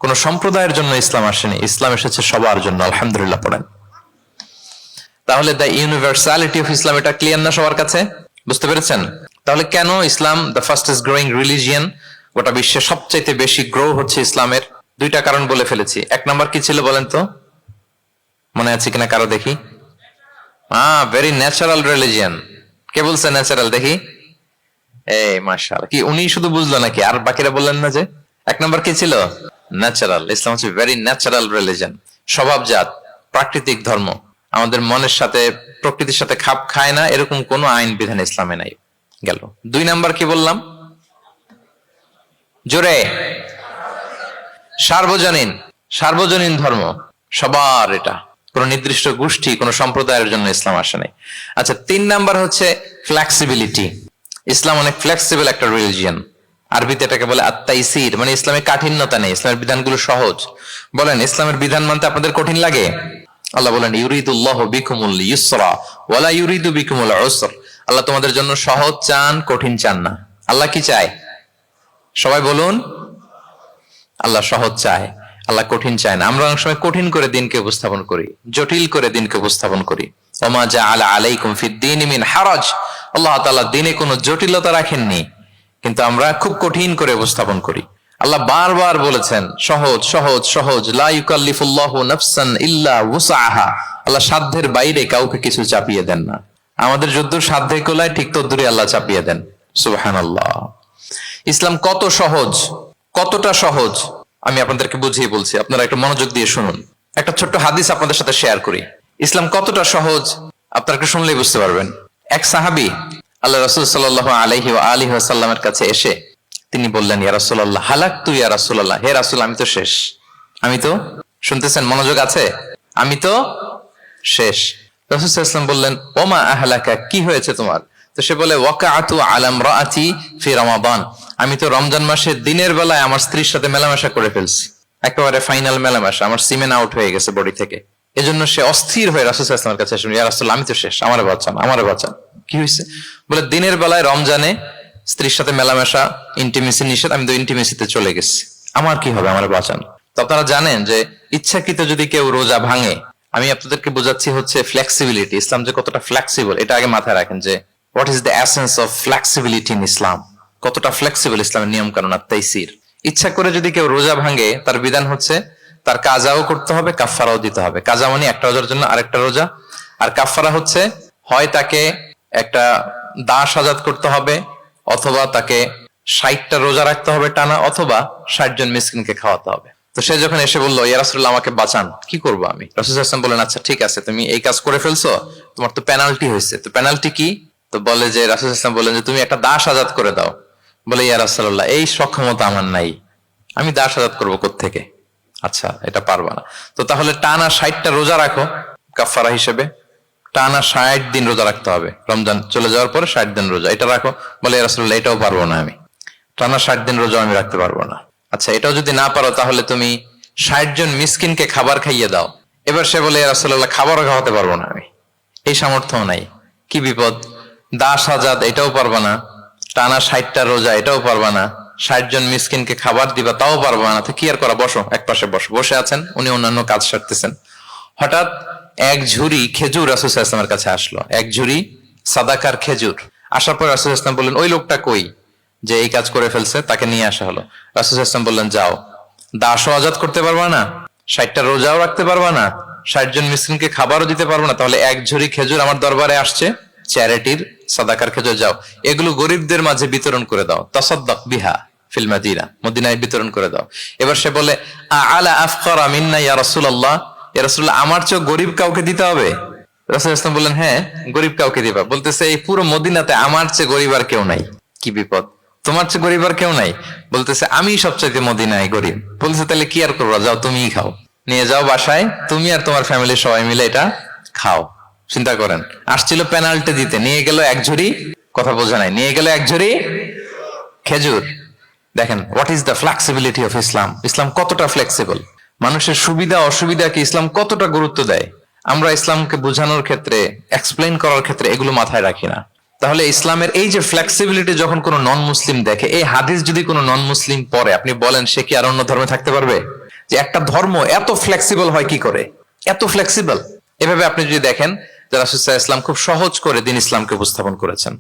কোনো সম্প্রদায়ের জন্য ইসলাম আসেনি, ইসলাম এসেছে সবার জন্য। আলহামদুলিল্লাহ পড়েন। তাহলে দ্য ইউনিভার্সালিটি অফ ইসলাম, এটা ক্লিয়ার না সবার কাছে? বুঝতে পেরেছেন? তাহলে কেন ইসলাম দ্য ফাস্টেস্ট গ্রোয়িং রিলিজিয়ন, গোটা বিশ্বে সবচাইতে বেশি গ্রো হচ্ছে ইসলামের? দুইটা কারণ বলে ফেলেছি। এক নাম্বার কি ছিল বলেন তো, মনে আছে কিনা কারো দেখি? Very natural religion. কে বলছে ন্যাচারাল? দেখি, এই মাশাআল্লাহ। কি উনি শুধু বুঝলো নাকি, আর বাকিরা বললেন না? যে এক নাম্বার কি ছিল? ন্যাচারাল। ইসলাম হচ্ছে ভেরি ন্যাচারাল রিলিজিয়ন, স্বভাবজাত, প্রাকৃতিক ধর্ম। আমাদের মনের সাথে, প্রকৃতির সাথে খাপ খায় না এরকম কোনো আইন বিধান ইসলামে নাই। গেল। দুই নাম্বার কি বললাম? জোরে, সার্বজনীন। সার্বজনীন ধর্ম, সবার। এটা কোন নির্দিষ্ট গোষ্ঠী, কোন সম্প্রদায়ের জন্য ইসলাম আসে নাই। আচ্ছা, তিন নাম্বার হচ্ছে ফ্লেক্সিবিলিটি। ইসলাম অনেক ফ্লেক্সিবল একটা রিলিজিয়ন। আরবিতে এটাকে বলে আত-তাইসির, মানে ইসলামে কাঠিন্যতা নেই, ইসলামের বিধানগুলো সহজ। বলেন, ইসলামের বিধান মানতে আপনাদের কঠিন লাগে? আল্লাহ বলেন, ইউরিদুল্লাহু বিকুমুল ইউসরা ওয়ালা ইউরিদু বিকুমুল উসর। আল্লাহ তোমাদের জন্য সহজ চান, কঠিন চান না। আল্লাহ কি চায়? সবাই বলুন। আল্লাহ সহজ চায়, আল্লাহ কঠিন চায় না। আমরা অনেক সময় কঠিন করে দিনকে উপস্থাপন করি, জটিল করে দিনকে উপস্থাপন করি। ওমা জাআলা আলাইকুম ফিদ-দীনি মিন হারাজ। আল্লাহ তাআলা দিনে কোনো জটিলতা রাখেননি, কিন্তু আমরা খুব কঠিন করে উপস্থাপন করি। আল্লাহ বারবার বলেছেন সহজ সহজ সহজ। লা ইউকাল্লিফুল্লাহু নাফসান ইল্লা উসআহা। আল্লাহ সাধ্যের বাইরে কাউকে কিছু চাপিয়ে দেন না। আমাদের যদ্দূর সাধ্যে কোলায় ঠিক তদ্দূরই আল্লাহ চাপিয়ে দেন। সুবহানাল্লাহ। ইসলাম কত সহজ, কতটা সহজ আমি আপনাদেরকে বুঝিয়ে বলছি, আপনারা একটু মনোযোগ দিয়ে শুনুন। একটা ছোট্ট হাদিস আপনাদের সাথে শেয়ার করি। ইসলাম কতটা সহজ আপনারা একটু শুনলেই বুঝতে পারবেন। এক সাহাবী আল্লাহ রাসূল সাল্লাল্লাহু আলাইহি ওয়া আলিহি ওয়াসাল্লামের কাছে এসে তিনি বললেন, ইয়া রাসূলুল্লাহ হালাকতু ইয়া রাসূলুল্লাহ। হে রাসূল, আমি তো শেষ। আমি তো, শুনতেছেন, মনোযোগ আছে? আমি তো শেষ। রাসূল সাল্লাল্লাহু আলাইহি ওয়াসাল্লাম বললেন, ওমা আহলাকা, কি হয়েছে তোমার? তো সে বলে, ওয়াকাআতু আলা ইমরাআতি ফি রমাদান। আমি তো রমজান মাসে দিনের বেলায় আমার স্ত্রীর সাথে মেলামেশা করে ফেলছি, একেবারে ফাইনাল মেলামেশা, আমার সিমেন আউট হয়ে গেছে বডি থেকে। এজন্য সে অস্থির হয়ে রাসূল সাল্লাল্লাহু আলাইহি ওয়াসাল্লামের কাছে এসে, ইয়া রাসূলুল্লাহ আমি তো শেষ, আমারে বাঁচান, আমারে বাঁচান। কি হয়েছে? বলে, দিনের বেলায় রমজানে স্ত্রীর সাথে মেলামেশা, ইন্টিমেসি নিষেধ, আমি তো ইন্টিমেসিতে চলে গেছি, আমার কি হবে, আমারে বাঁচান। তো আপনারা জানেন যে ইচ্ছাকৃত যদি কেউ রোজা ভাঙে, আমি আপনাদেরকে বোঝাচ্ছি হচ্ছে ফ্লেক্সিবিলিটি। ইসলাম যে কতটা ফ্লেক্সিবল এটা আগে মাথায় রাখেন, যে what is the essence of flexibility in Islam. কতটা ফ্লেক্সিবল ইসলামের নিয়ম কানুন আর তাইসির। ইচ্ছা করে যদি কেউ রোজা ভাঙে, তার বিধান হচ্ছে তার কাজাও করতে হবে, কাফফারাও দিতে হবে। কাজা মানে একটা রোজার জন্য আরেকটা রোজা, আর কাফফারা হচ্ছে হয় তাকে একটা দাস আজাদ করতে হবে, অথবা তাকে 60টা রোজা রাখতে হবে টানা, অথবা 60 জন মিসকিনকে খাওয়াতে হবে। তো সে যখন এসে বললো, ইয়া রাসূলুল্লাহ আমাকে বাঁচান, কি করবো আমি? রাসূল সাল্লাল্লাহু আলাইহি ওয়াসাল্লাম বলেন, আচ্ছা ঠিক আছে, তুমি এই কাজ করে ফেলছো, তোমার তো পেনাল্টি হয়েছে। তো পেনাল্টি কি? তো বলে যে, রাসূল সাল্লাল্লাহু আলাইহি ওয়াসাল্লাম বলেন যে তুমি একটা দাস আজাদ করে দাও। বলে, ইয়া রাসূলুল্লাহ এই সক্ষমতা আমার নাই, আমি দাস আজাদ করবো কোত্থেকে? আচ্ছা, এটা পারবা না, তো তাহলে টানা 60টা রোজা রাখো কাফফারা হিসেবে। টানা 60 দিন রোজা রাখতে হবে, রমজান চলে যাওয়ার পরে 60 দিন রোজা, এটা রাখো। বলে, ইয়া রাসূলুল্লাহ এটাও পারবো না, আমি টানা 60 দিন রোজা আমি রাখতে পারবো না। আচ্ছা, এটাও যদি না পারো, তাহলে তুমি 60 জন মিসকিনকে খাবার খাইয়ে দাও। এবার সে বলে, ইয়া রাসূলুল্লাহ খাবারও খাওয়াতে পারবো না আমি, এই সামর্থ্য নাই। কি বিপদ! দাস আজাদ এটাও পারবা না, টানা 60টা রোজা এটাও পারবা না, 60 জন মিসকিনকে খাবার দিবা তাও পারবা না। তো কি আর করা, বসো, এক পাশে বসো। বসে আছেন, উনি অন্যান্য কাজ সারতেছেন। হঠাৎ এক ঝুড়ি খেজুর রাসূল সাল্লাল্লাহু আলাইহি ওয়াসাল্লামের কাছে আসলো, এক ঝুড়ি সাদাকার খেজুর। আসার পর রাসূল সাল্লাল্লাহু আলাইহি ওয়াসাল্লাম বললেন, ওই লোকটা কই যে এই কাজ করে ফেলছে? তাকে নিয়ে আসা হলো। রাসূল সাল্লাল্লাহু আলাইহি ওয়াসাল্লাম বললেন, যাও, দাসও আজাদ করতে পারবা না, 60টা রোজাও রাখতে পারবা না, 60 জন মিসকিনকে খাবারও দিতে পারবো না, তাহলে এক ঝুড়ি খেজুর আমার দরবারে আসছে, চ্যারিটির সাদাকার খেজুর, যাও এগুলো গরিবদের মাঝে বিতরণ করে দাও। তাসাদ্দাক বিহা ফিল মাদিনা, মদিনায় বিতরণ করে দাও। এবার সে বলে, আলা আফকারা মিন্না ইয়া রাসূলুল্লাহ, ইয়া রাসূলুল্লাহ আমার চেয়ে গরিব কাউকে দিতে হবে? রাসূল সাল্লাল্লাহু আলাইহি ওয়াসাল্লাম বললেন, হ্যাঁ গরিব কাউকে দিবা। বলতেছে, এই পুরো মদিনাতে আমার চেয়ে গরিব আর কেউ নাই। কি বিপদ! তোমার চেয়ে গরিব আর কেউ নাই? বলতেছে, আমি সবচাইতে মদিনায় গরিব। বলতেছে, তাহলে কি আর করবা, যাও তুমিই খাও, নিয়ে যাও বাসায়, তুমি আর তোমার ফ্যামিলির সবাই মিলে এটা খাও। চিন্তা করেন, আসছিল পেনাল্টি দিতে, নিয়ে গেল এক ঝুড়ি, কথা বোঝা নাই, নিয়ে গেল এক ঝুড়ি খেজুর। দেখেন what is the flexibility of Islam. ইসলাম কতটা ফ্লেক্সিবল, মানুষের সুবিধা অসুবিধাকে ইসলাম কতটা গুরুত্ব দেয়। আমরা ইসলামকে বোঝানোর ক্ষেত্রে, এক্সপ্লেইন করার ক্ষেত্রে এগুলো মাথায় রাখি না। তাহলে ইসলামের এই যে ফ্লেক্সিবিলিটি যখন কোনো নন মুসলিম দেখে, এই হাদিস যদি কোনো নন মুসলিম পড়ে, আপনি বলেন সে কি আর অন্য ধর্মে থাকতে পারবে? যে একটা ধর্ম এত ফ্লেক্সিবল হয় কি করে, এত ফ্লেক্সিবল। এভাবে আপনি যদি দেখেন যে রাসূল সাল্লাল্লাহু আলাইহি ওয়াসাল্লাম খুব সহজ করে দ্বীন ইসলামকে উপস্থাপন করেছেন।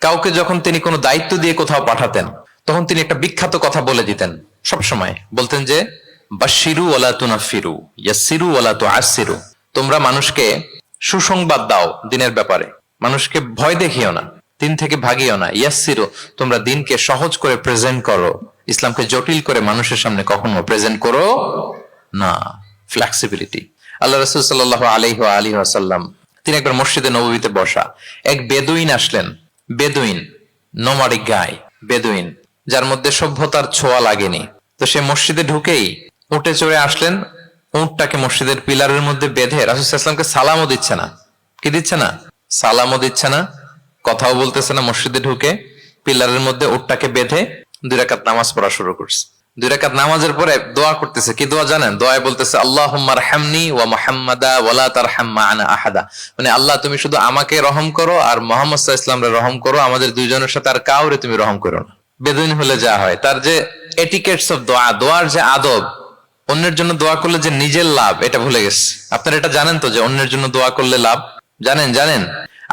কাউকে যখন তিনি কোনো দায়িত্ব দিয়ে কোথাও পাঠাতেন, তখন তিনি একটা বিখ্যাত কথা বলে দিতেন। সবসময় বলতেন যে বাশশিরু ওয়ালা তুনাফিরু, ইয়াসসিরু ওয়ালা তুআসসিরু। তোমরা মানুষকে সুসংবাদ দাও দ্বীনের ব্যাপারে, মানুষকে ভয় দেখিও না, দিন থেকে ভাগিও না। ইয়াসসিরু, তোমরা দিনকে সহজ করে প্রেজেন্ট করো, ইসলামকে জটিল করে মানুষের সামনে কখনো প্রেজেন্ট করো না। ফ্লেক্সিবিলিটি। আল্লাহ রাসূল সাল্লাল্লাহু আলাইহি ওয়া আলিহি ওয়াসাল্লাম তিনি একবার মসজিদে নববীতে বসা, এক বেদুইন আসলেন। বেদুইন, নোমাডিক গায়, বেদুইন যার মধ্যে সভ্যতার ছোঁয়া লাগেনি। তো সে মসজিদে ঢুকেই উঠে চড়ে আসলেন, উটটাকে মসজিদের পিলারের মধ্যে বেঁধে রাসূল সাল্লাল্লাহু আলাইহি ওয়াসাল্লামকে সালামও দিচ্ছে না। কি দিচ্ছে না? সালামও দিচ্ছে না, কথাও বলতেছে না। মসজিদে ঢুকে পিলারের মধ্যে উটটাকে বেঁধে 2 রাকাত নামাজ পড়া শুরু করছে। 2 রাকাত নামাজের পরে দোয়া করতেছে। কি দোয়া জানেন? দোয়ায় বলতেছে আল্লাহুম্মা আরহামনি ওয়া মুহাম্মাদা ওয়া লা তারহাম মা'ানা আহাদা। মানে আল্লাহ তুমি শুধু আমাকে রহম করো আর মুহাম্মদ সাল্লাল্লাহু আলাইহি ওয়াসাল্লামকে রহম করো, আমাদের দুইজনের সাথে আর কাউরে তুমি রহম করো না। বেদুইন হলে যা হয়, তার যে এটিকেটস অফ দোয়া, দোয়ার যে আদব, অন্যের জন্য দোয়া করলে যে নিজের লাভ, এটা ভুলে গেছে। আপনারা এটা জানেন তো যে অন্যের জন্য দোয়া করলে লাভ? জানেন?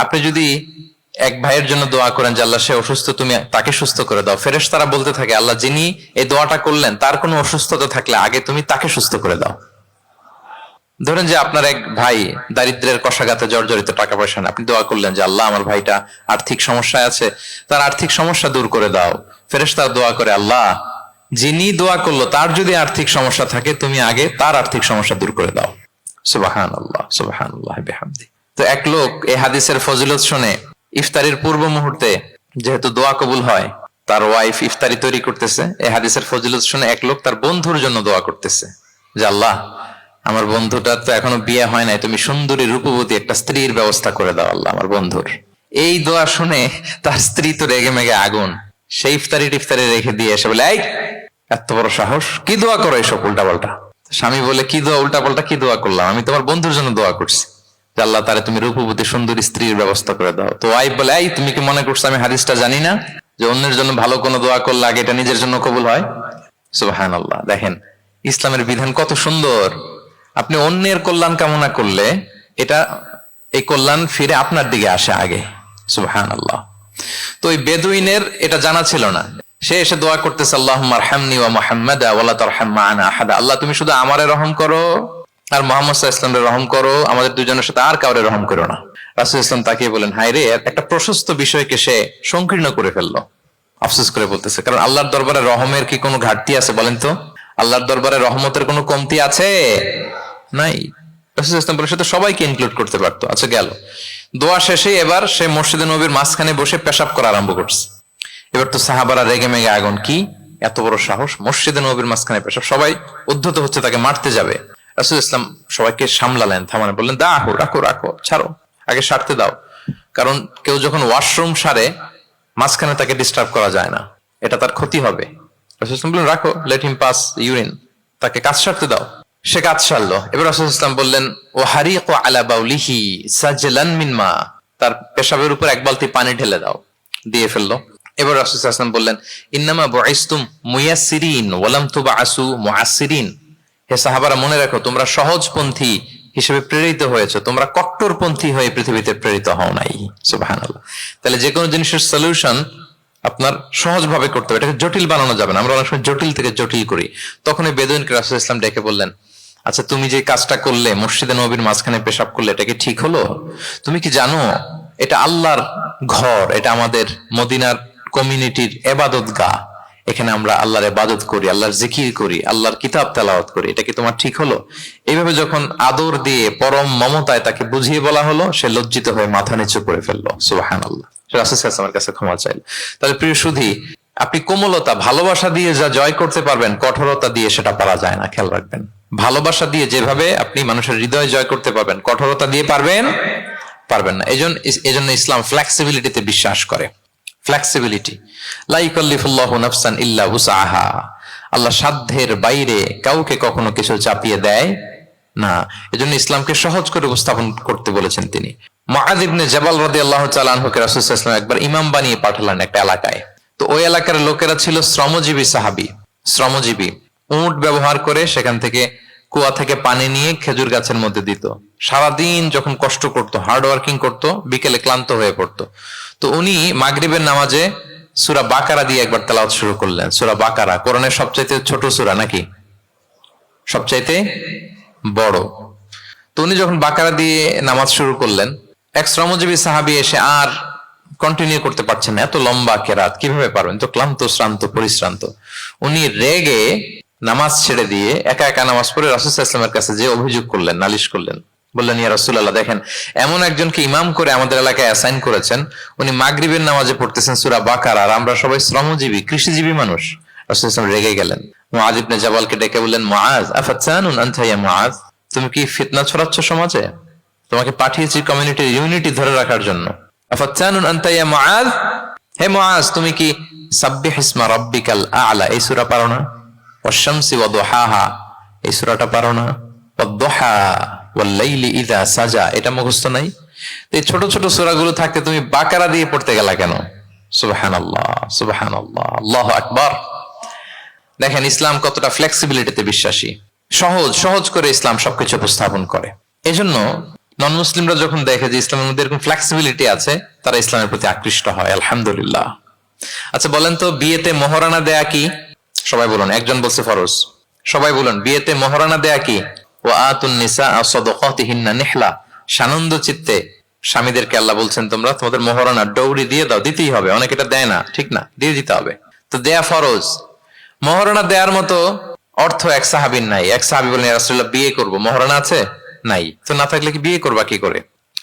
আপনি যদি এক ভাইয়ের জন্য দোয়া করেন যে আল্লাহ সে অসুস্থ, তুমি তাকে সুস্থ করে দাও, ফেরেশতারা বলতে থাকে আল্লাহ যিনি এই দোয়াটা করলেন তার কোনো অসুস্থতা থাকলে আগে তুমি তাকে সুস্থ করে দাও। ধরেন যে আপনার এক ভাই দারিদ্রের কষাঘাতে জর্জরিত, টাকা পয়সা না, আপনি দোয়া করলেন যে আল্লাহ আমার ভাইটা আর্থিক সমস্যায় আছে, তার আর্থিক সমস্যা দূর করে দাও। ফেরেশতারা দোয়া করে আল্লাহ যিনি দোয়া করলো তার যদি আর্থিক সমস্যা থাকে তুমি আগে তার আর্থিক সমস্যা দূর করে দাও। সুবহানাল্লাহ, সুবহানাল্লাহ বিহামদি। তো এক লোক এই হাদিসের ফজিলত শুনে ইফতারির পূর্ব মুহূর্তে, যেহেতু দোয়া কবুল হয়, তার ওয়াইফ ইফতারি তৈরি করতেছে, এই হাদিসের ফজিলত শুনে এক লোক তার বন্ধুর জন্য দোয়া করতেছে যে আল্লাহ আমার বন্ধুটার তো এখনো বিয়ে হয় নাই, তুমি সুন্দরী রূপবতী একটা স্ত্রীর ব্যবস্থা করে দাও আল্লাহ আমার বন্ধুর। এই দোয়া শুনে তার স্ত্রী তো রেগে মেগে আগুন, সেই ইফতারি রেখে দিয়ে এসে বলে, এই এত বড় সাহস, কি দোয়া করো এসব উল্টাপাল্টা। স্বামী বলে, কি দোয়া উল্টাপাল্টা, কি দোয়া করলাম? আমি তোমার বন্ধুর জন্য দোয়া করছি যে আল্লাহ তারে তুমি রূপবতী সুন্দরী স্ত্রীর ব্যবস্থা করে দাও। তো ওয়াইফ বলে, এই তুমি কি মনে করছো আমি হাদিসটা জানি না যে অন্যের জন্য ভালো কোনো দোয়া করলে আগে এটা নিজের জন্য কবুল হয়? সুবহানাল্লাহ। দেখেন ইসলামের বিধান কত সুন্দর। আপনি অন্যের কল্যাণ কামনা করলে এই কল্যাণ ফিরে আপনার দিকে আসে আগে। সুবহানাল্লাহ। তো ওই বেদুইনের এটা জানা ছিল না, সে এসে দোয়া করতেছে আল্লাহুম্মা আরহামনি ওয়া মুহাম্মাদা ওয়া লা তারহাম মা'ানা আহাদা। আল্লাহ তুমি শুধু আমারে রহম করো আর মুহাম্মদ সাল্লাল্লাহু আলাইহি ওয়াসাল্লামকে রহম করো, আমাদের দুজনের সাথে আর কাউরে রহম করো না। রাসূল ইসলাম তাকিয়ে বলেন, হায় রে, একটা প্রশস্ত বিষয়কে সে সংকীর্ণ করে ফেললো। আফসোস করে বলতেছে, কারণ আল্লাহর দরবারে রহমের কি কোনো ঘাটতি আছে বলেন তো? আল্লাহর দরবারে রহমতের কোনো কমতি আছে? নাই। রাসূল ইসলাম বলে সে তো সবাইকে ইনক্লুড করতে পারতো। আচ্ছা গেল, দোয়া শেষে এবার সে মসজিদে নববীর মাঝখানে বসে পেশাব করা আরম্ভ করছে। এবার তো সাহাবারা রেগে মেগে আগুন, কি এত বড় সাহস, মসজিদে নববীর মাঝখানে পেশাব, সবাই উদ্ধত হচ্ছে, তাকে মারতে যাবে। রাসূল ইসলাম সবাইকে সামলালেন, থামালেন, বললেন দাও, রাখো, ছাড়ো, আগে সারতে দাও। কারণ কেউ যখন ওয়াশরুম সারে মাঝখানে তাকে ডিস্টার্ব করা যায় না, এটা তার ক্ষতি হবে। রাসূল ইসলাম বললেন রাখো, লেট হিম পাস ইউরিন, তাকে কাজ সারতে দাও। সে কাজ সারলো। এবার রাসূল ইসলাম বললেন ও হারিকু আলা বাউলিহি সাজলান মিন মা, তার পেশাবের উপর এক বালতি পানি ঢেলে দাও, দিয়ে ফেললো। এবার রাসূল সাল্লাল্লাহু আলাইহি ওয়াসাল্লাম বললেন ইন্নামা বুইসতুম মুয়াসসিরিন ওয়া লাম তুবআসু মুআসসিরিন। হে সাহাবারা, মনে রাখো তোমরা সহজপন্থী হিসেবে প্রেরিত হয়েছে, তোমরা কট্টরপন্থী হয়ে পৃথিবীতে প্রেরিত হও নাই। সুবহানাল্লাহ। তাহলে যে কোনো জিনিসের সলিউশন আপনার সহজভাবে করতে হবে, এটাকে জটিল বানানো যাবে না। আমরা অনেক সময় জটিল থেকে জটিল করি। তখন এই বেদুইনকে রাসূল ইসলাম ডেকে বললেন, আচ্ছা তুমি যে কাজটা করলে, মসজিদে নববীর মাঝখানে পেশাব করলে, এটা কি ঠিক হলো? তুমি কি জানো এটা আল্লাহর ঘর, এটা আমাদের মদিনার কমিউনিটির ইবাদতগাহ, এখানে আমরা আল্লাহর ইবাদত করি, আল্লাহর জিকির করি, আল্লাহর কিতাব তেলাওয়াত করি, এটা কি তোমার ঠিক হলো? এইভাবে যখন আদর দিয়ে পরম মমতায় তাকে বুঝিয়ে বলা হলো, সে লজ্জিত হয়ে মাথা নিচু করে ফেললো। সুবহানাল্লাহ। রাসূল সাল্লাল্লাহু আলাইহি ওয়াসাল্লামের কাছে ক্ষমা চাইল। তাহলে প্রিয় সুধী, আপনি কোমলতা, ভালোবাসা দিয়ে যা জয় করতে পারবেন, কঠোরতা দিয়ে সেটা পারা যায় না। খেয়াল রাখবেন, ভালোবাসা দিয়ে যেভাবে আপনি মানুষের হৃদয় জয় করতে পারবেন, কঠোরতা দিয়ে পারবেন না। এজন্য ইসলাম ফ্লেক্সিবিলিটিতে বিশ্বাস করে। ফ্লেক্সিবিলিটি, লা ইউকাল্লিফুল্লাহু নাফসান ইল্লা উসআহা। আল্লাহ সাধ্যের বাইরে কাউকে কখনো কিছু চাপিয়ে দেয় না। এজন্য ইসলামকে সহজ করে উপস্থাপন করতে বলেছেন তিনি। মুআয ইবনে জাবাল রাদিয়াল্লাহু তাআলা আনহুকে রাসূল সাল্লাল্লাহু আলাইহি ওয়াসাল্লাম একবার ইমাম বানিয়ে পাঠালেন একটা এলাকায়। তো ওই এলাকার লোকেরা ছিল শ্রমজীবী সাহাবী, শ্রমজীবী, উট ব্যবহার করে সেখান থেকে কুয়া থেকে পানি নিয়ে খেজুর গাছের মধ্যে দিত। সারাদিন যখন কষ্ট করতো, হার্ড ওয়ার্কিং করতো, বিকেলে ক্লান্ত হয়ে পড়তো। তো উনি মাগরিবের নামাজে সূরা বাকারা দিয়ে একবার তেলাওয়াত শুরু করলেন। সূরা বাকারা কোরআনের সবচাইতে ছোট সূরা নাকি সবচাইতে বড়? তো উনি যখন বাকারা দিয়ে নামাজ শুরু করলেন, এক শ্রমজীবী সাহাবী এসে আর কন্টিনিউ করতে পারছেন না, এত লম্বা কেরাত কিভাবে পারবেন, তো ক্লান্ত শ্রান্ত পরিশ্রান্ত। উনি রেগে নামাজ ছেড়ে দিয়ে একা একা নামাজ পড়ে রাসূল সাল্লাল্লাহু আলাইহি ওয়াসাল্লামের কাছে যে অভিযোগ করলেন, নালিশ করলেন। বললেন, ইয়া রাসূলুল্লাহ, দেখেন এমন একজনকে ইমাম করে আমাদের এলাকায় অ্যাসাইন করেছেন, উনি মাগরিবের নামাজে পড়তেছেন সূরা বাকারা, আর আমরা সবাই শ্রমজীবী কৃষিজীবী মানুষ। রাসূল সাল্লাল্লাহু আলাইহি ওয়াসাল্লাম রেগে গেলেন। মুআয ইবনে জাবালকে ডেকে বললেন, মুআয, আফাতানুন আনতা ইয়া মুআয, তুমি কি ফিতনা ছড়াচ্ছ সমাজে? তোমাকে পাঠিয়েছি কমিউনিটির ইউনিটি ধরে রাখার জন্য। আফাতানুন আনতা ইয়া মুআয, হে মুআয, তুমি কি সাব্বিহ ইসমা রাব্বিকাল আ'লা এই সূরা পারো না? ওয়াশ-শামসি ওয়া দুহাহা এই সূরাটা পারো না? ওয়াদ-দুহা ওয়াল-লাইলি ইযা সাজা এটা মুখস্থ নাই? এই ছোট ছোট সূরাগুলো থাকতে তুমি বাকারা দিয়ে পড়তে গেলা কেন? সুবহানাল্লাহ, সুবহানাল্লাহ, আল্লাহু আকবার। দেখেন ইসলাম কতটা ফ্লেক্সিবিলিটিতে বিশ্বাসী। সহজ সহজ করে ইসলাম সবকিছু উপস্থাপন করে। এজন্য নন মুসলিমরা যখন দেখে যে ইসলামের মধ্যে এরকম ফ্লেক্সিবিলিটি আছে, তারা ইসলামের প্রতি আকৃষ্ট হয়। আলহামদুলিল্লাহ। আচ্ছা বলেন তো, বিয়েতে মহরানা দেয়া কি? সবাই বলুন। একজন বলছে ফরজ। সবাই বলুন, বিয়েতে মহরানা দেয়া কি? ওয়া আতুন নিসা সাদাকাতিহিন্না নিহলা, সানন্দ চিত্তে স্বামীদেরকে আল্লাহ বলছেন, তোমরা তোমাদের মহরানা ডৌরি দিয়ে দাও, দিতেই হবে। অনেকে এটা দেয় না, ঠিক না, দিয়ে দিতে হবে। তো দেয়া ফরজ। মহরানা দেওয়ার মতো অর্থ এক সাহাবীর নাই। এক সাহাবী বলেন, ইয়া রাসূলুল্লাহ, বিয়ে করব, মহরানা আছে? নাই। তো না থাকলে কি বিয়ে করবা কি করে?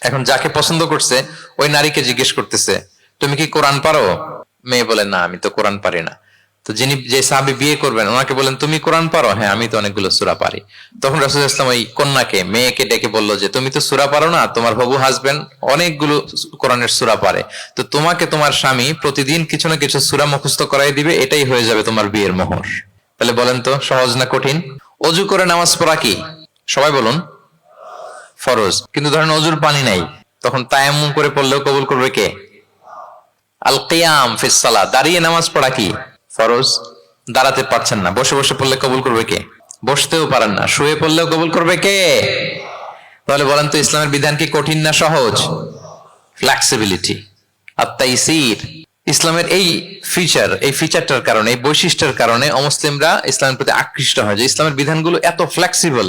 এখন যাকে পছন্দ করছে ওই নারীকে জিজ্ঞেস করতেছে, তুমি কি কোরআন পারো? মেয়ে বলে, না, আমি তো কোরআন পারি না। তো যে সাহাবী বিয়ে করবেন ওনাকে বলেন, তুমি কোরআন পারো? হ্যাঁ, আমি তো অনেকগুলো সূরা পারি। তখন রাসূল সাল্লাল্লাহু আলাইহি ওয়াসাল্লাম ওই কন্যাকে, মেয়েকে ডেকে বলল যে, তুমি তো সূরা পারো না, তোমার হবু হাজবেন্ড অনেকগুলো কোরআনের সূরা পারে, তো তোমাকে তোমার স্বামী প্রতিদিন কিছু না কিছু সূরা মুখস্থ করাই দিবে, এটাই হয়ে যাবে তোমার বিয়ের মোহর। তাহলে বলেন তো সহজ না কঠিন? অজু করে নামাজ পড়া কি? সবাই বলুন ফরজ। কিন্তু ধরেন অজুর পানি নাই, তখন তায়াম্মুম করে পড়লেও কবুল করবে কে? আল কিয়াম ফিস সালাহ, দাঁড়িয়ে নামাজ পড়া কি? ফরজ। দাঁড়াতে পারছেন না, বসে বসে পড়লে কবুল করবে কে? বসতেও পারেন না, শুয়ে পড়লেও কবুল করবে কে? তাহলে বলেন তো ইসলামের বিধান কি কঠিন না সহজ? ফ্লেক্সিবিলিটি আর তাইসির। ইসলামের এই ফিচারটার কারণে, এই বৈশিষ্ট্যের কারণে অমুসলিমরা ইসলামের প্রতি আকৃষ্ট হয়, যে ইসলামের বিধানগুলো এত ফ্লেক্সিবল।